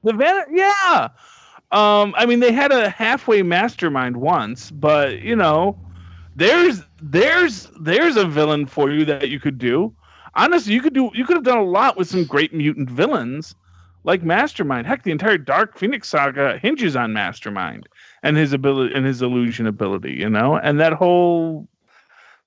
Yeah. I mean, they had a halfway mastermind once, but you know, there's a villain for you that you could do. Honestly, you could have done a lot with some great mutant villains, like Mastermind. Heck, the entire Dark Phoenix saga hinges on Mastermind and his ability and his illusion ability. You know, and that whole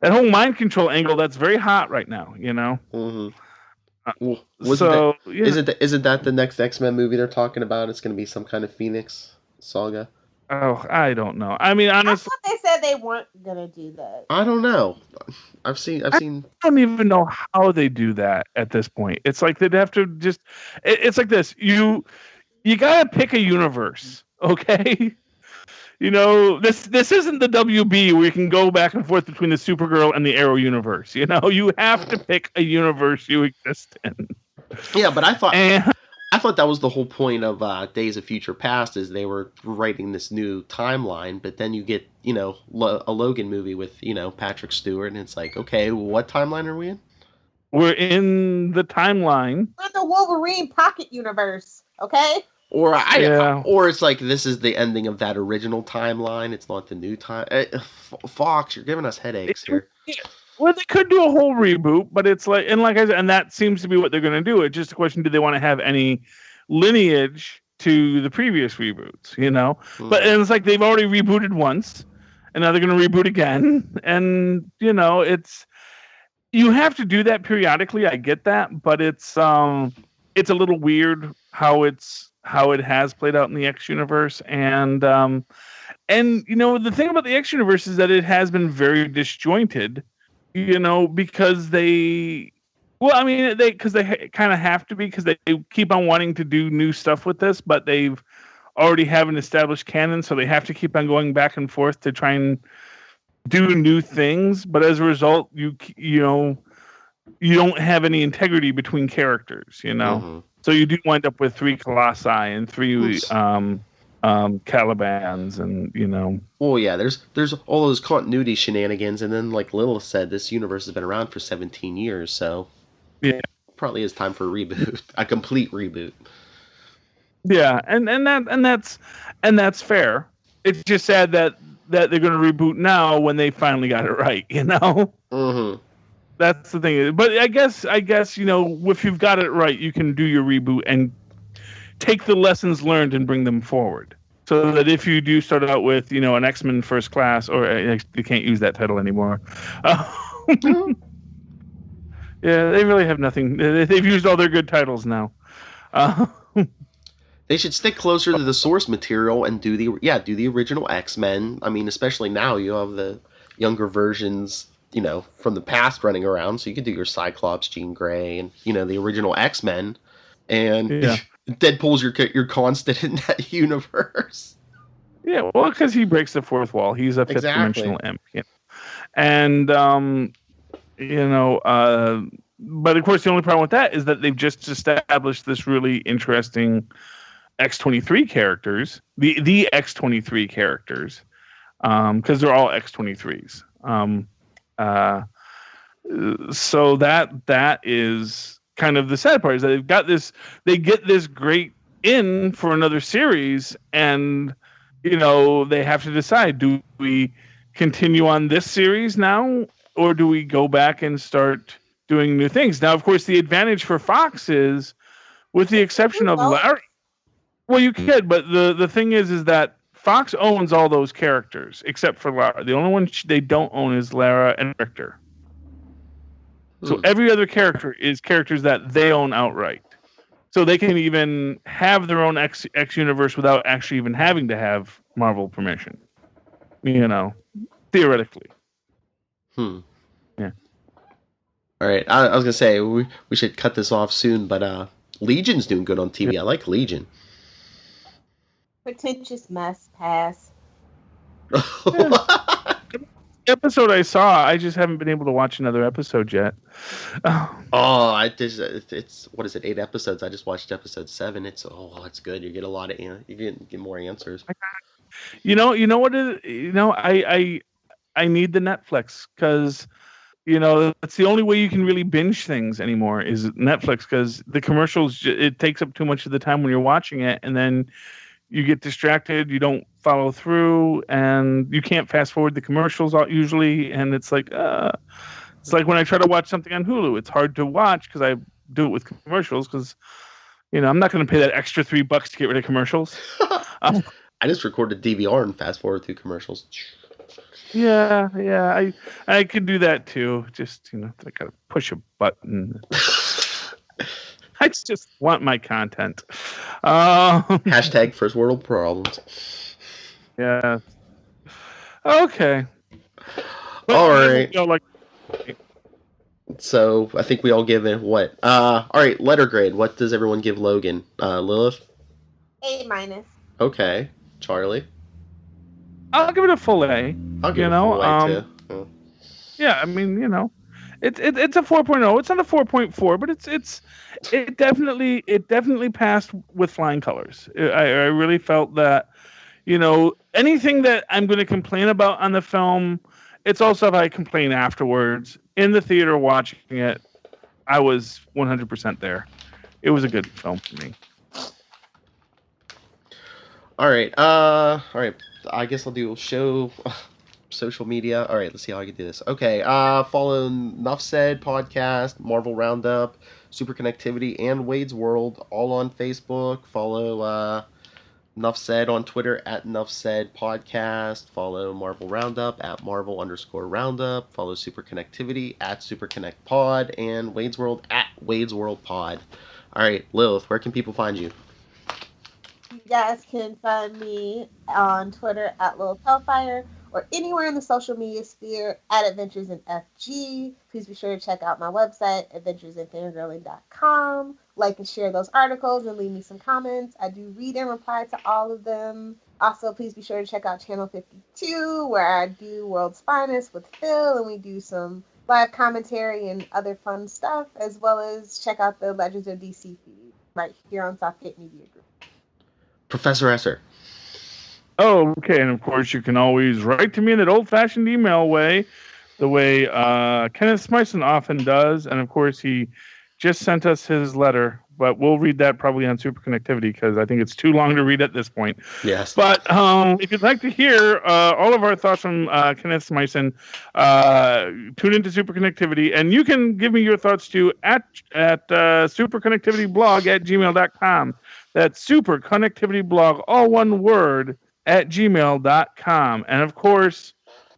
mind control angle that's very hot right now. You know. Mm-hmm. Isn't that the next X-Men movie they're talking about? It's going to be some kind of Phoenix saga. Oh, I don't know. I mean, honestly, I thought they said they weren't gonna do that. I don't know. I've seen. I don't even know how they do that at this point. It's like they'd have to just. It's like this. You gotta pick a universe, okay? You know, this isn't the WB where you can go back and forth between the Supergirl and the Arrow universe. You know, you have to pick a universe you exist in. Yeah, but I thought that was the whole point of Days of Future Past, is they were writing this new timeline, but then you get, you know, a Logan movie with, you know, Patrick Stewart, and it's like, okay, what timeline are we in? We're in the timeline. We're in the Wolverine Pocket Universe, okay? Or it's like, this is the ending of that original timeline. It's not the new time. Fox, you're giving us headaches here. Well, they could do a whole reboot, but it's like, and like I said, and that seems to be what they're going to do. It's just a question: do they want to have any lineage to the previous reboots? You know, but and it's like they've already rebooted once, and now they're going to reboot again, and you know, you have to do that periodically. I get that, but it's a little weird how it has played out in the X universe, and you know, the thing about the X universe is that it has been very disjointed. You know, because they kind of have to be, because they keep on wanting to do new stuff with this, but they've already have an established canon, so they have to keep on going back and forth to try and do new things. But as a result, you don't have any integrity between characters. You know, Mm-hmm. So you do wind up with 3 Colossi and 3 Calibans, and you know. Well, yeah, there's all those continuity shenanigans, and then like Lilith said, this universe has been around for 17 years, so yeah, probably is time for a reboot, a complete reboot. Yeah, and that's fair. It's just sad that they're going to reboot now when they finally got it right. You know. Mm-hmm. That's the thing. But I guess you know, if you've got it right, you can do your reboot and take the lessons learned and bring them forward. So that if you do start out with, you know, an X-Men First Class, or you can't use that title anymore. Yeah, they really have nothing. They've used all their good titles now. They should stick closer to the source material and do the original X-Men. I mean, especially now you have the younger versions, you know, from the past running around, so you could do your Cyclops, Jean Grey, and you know, the original X-Men. And yeah. Deadpool's your constant in that universe. Yeah, well, because he breaks the fourth wall. He's a fifth dimensional imp. You know? And you know, but of course, the only problem with that is that they've just established this really interesting X-23 characters, the X-23 characters, because they're all X-23s. So that is kind of the sad part, is that they get this great in for another series, and you know, they have to decide: do we continue on this series now, or do we go back and start doing new things? Now, of course, the advantage for Fox is, with the exception of Larry. Well, you could, but the thing is that Fox owns all those characters except for Lara. The only one they don't own is Lara and Richter. So every other character is characters that they own outright. So they can even have their own X universe without actually even having to have Marvel permission. You know, theoretically. Yeah. All right. I was gonna say we should cut this off soon, but Legion's doing good on TV. Yeah. I like Legion. Pretentious mess. Pass. Episode I saw, I just haven't been able to watch another episode yet. It's what is it? 8 episodes. I just watched episode 7. It's good. You get a lot of you get more answers. You know what it, I need the Netflix because that's the only way you can really binge things anymore is Netflix because the commercials it takes up too much of the time when you're watching it and then you get distracted, you don't follow through, and you can't fast forward the commercials usually. And it's like when I try to watch something on Hulu, it's hard to watch because I do it with commercials because, I'm not going to pay that extra $3 to get rid of commercials. I just recorded DVR and fast forward through commercials. Yeah, I could do that too. Just, I gotta push a button. I just want my content. Hashtag first world problems. Yeah. Okay. All right. So I think we all give it what? All right. Letter grade. What does everyone give Logan? Lilith. A-. Okay. Charlie. I'll give it a full A. I'll give it a full A too. Oh. Yeah, I mean, it's a 4.0. It's not a 4.4, but it definitely passed with flying colors. I really felt that, anything that I'm going to complain about on the film, it's also if I complain afterwards in the theater watching it. I was 100% there. It was a good film for me. All right. All right. I guess I'll do social media. All right, let's see how I can do this. Okay, follow Nuff Said Podcast, Marvel Roundup, Super Connectivity, and Wade's World, all on Facebook. Follow Nuff Said on Twitter at Nuff Said Podcast. Follow Marvel Roundup at Marvel_Roundup. Follow Super Connectivity at Super Connect Pod, and Wade's World at Wade's World Pod. All right, Lilith, where can people find you? You guys can find me on Twitter at Lilith Hellfire or anywhere in the social media sphere at Adventures in FG. Please be sure to check out my website, adventuresinfangirling.com. Like and share those articles and leave me some comments. I do read and reply to all of them. Also, please be sure to check out Channel 52, where I do World's Finest with Phil, and we do some live commentary and other fun stuff, as well as check out the Legends of DC feed right here on Southgate Media Group. Professor Esser. Oh, okay. And of course, you can always write to me in that old-fashioned email way, the way Kenneth Smyson often does. And of course, he just sent us his letter, but we'll read that probably on Super Connectivity because I think it's too long to read at this point. Yes. But if you'd like to hear all of our thoughts from Kenneth Smyson, tune into Super Connectivity, and you can give me your thoughts too at superconnectivityblog@gmail.com. That's Super Connectivity Blog, all one word, @gmail.com. And of course,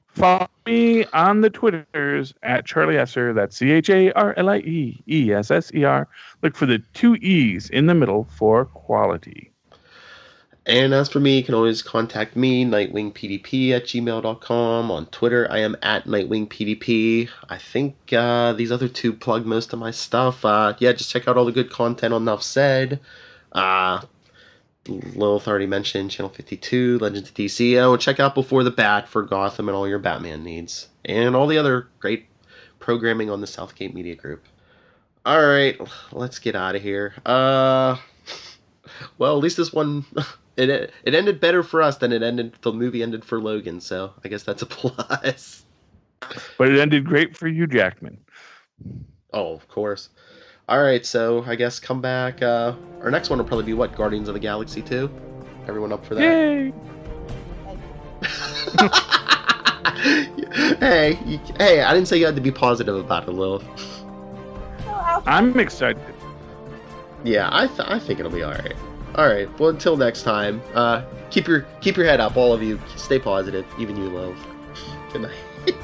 follow me on the Twitters at Charlie Esser. That's CharlieEsser. Look for the 2 E's in the middle for quality. And as for me, you can always contact me, nightwingpdp@gmail.com. On Twitter, I am at nightwingpdp. I think these other two plug most of my stuff. Just check out all the good content on Nuff Said. Lilith already mentioned Channel 52, Legends of DC. Oh, check out Before the Bat for Gotham and all your Batman needs. And all the other great programming on the Southgate Media Group. Alright, let's get out of here. Well, at least this one, it ended better for us than the movie ended for Logan, so I guess that's a plus. But it ended great for you, Jackman. Oh, of course. Alright, so I guess come back. Our next one will probably be what? Guardians of the Galaxy 2? Everyone up for that? Yay! Hey, I didn't say you had to be positive about it, Lilith. I'm excited. Yeah, I think it'll be alright. All right. Well, until next time, keep your head up, all of you. Stay positive, even you, Love. Good night.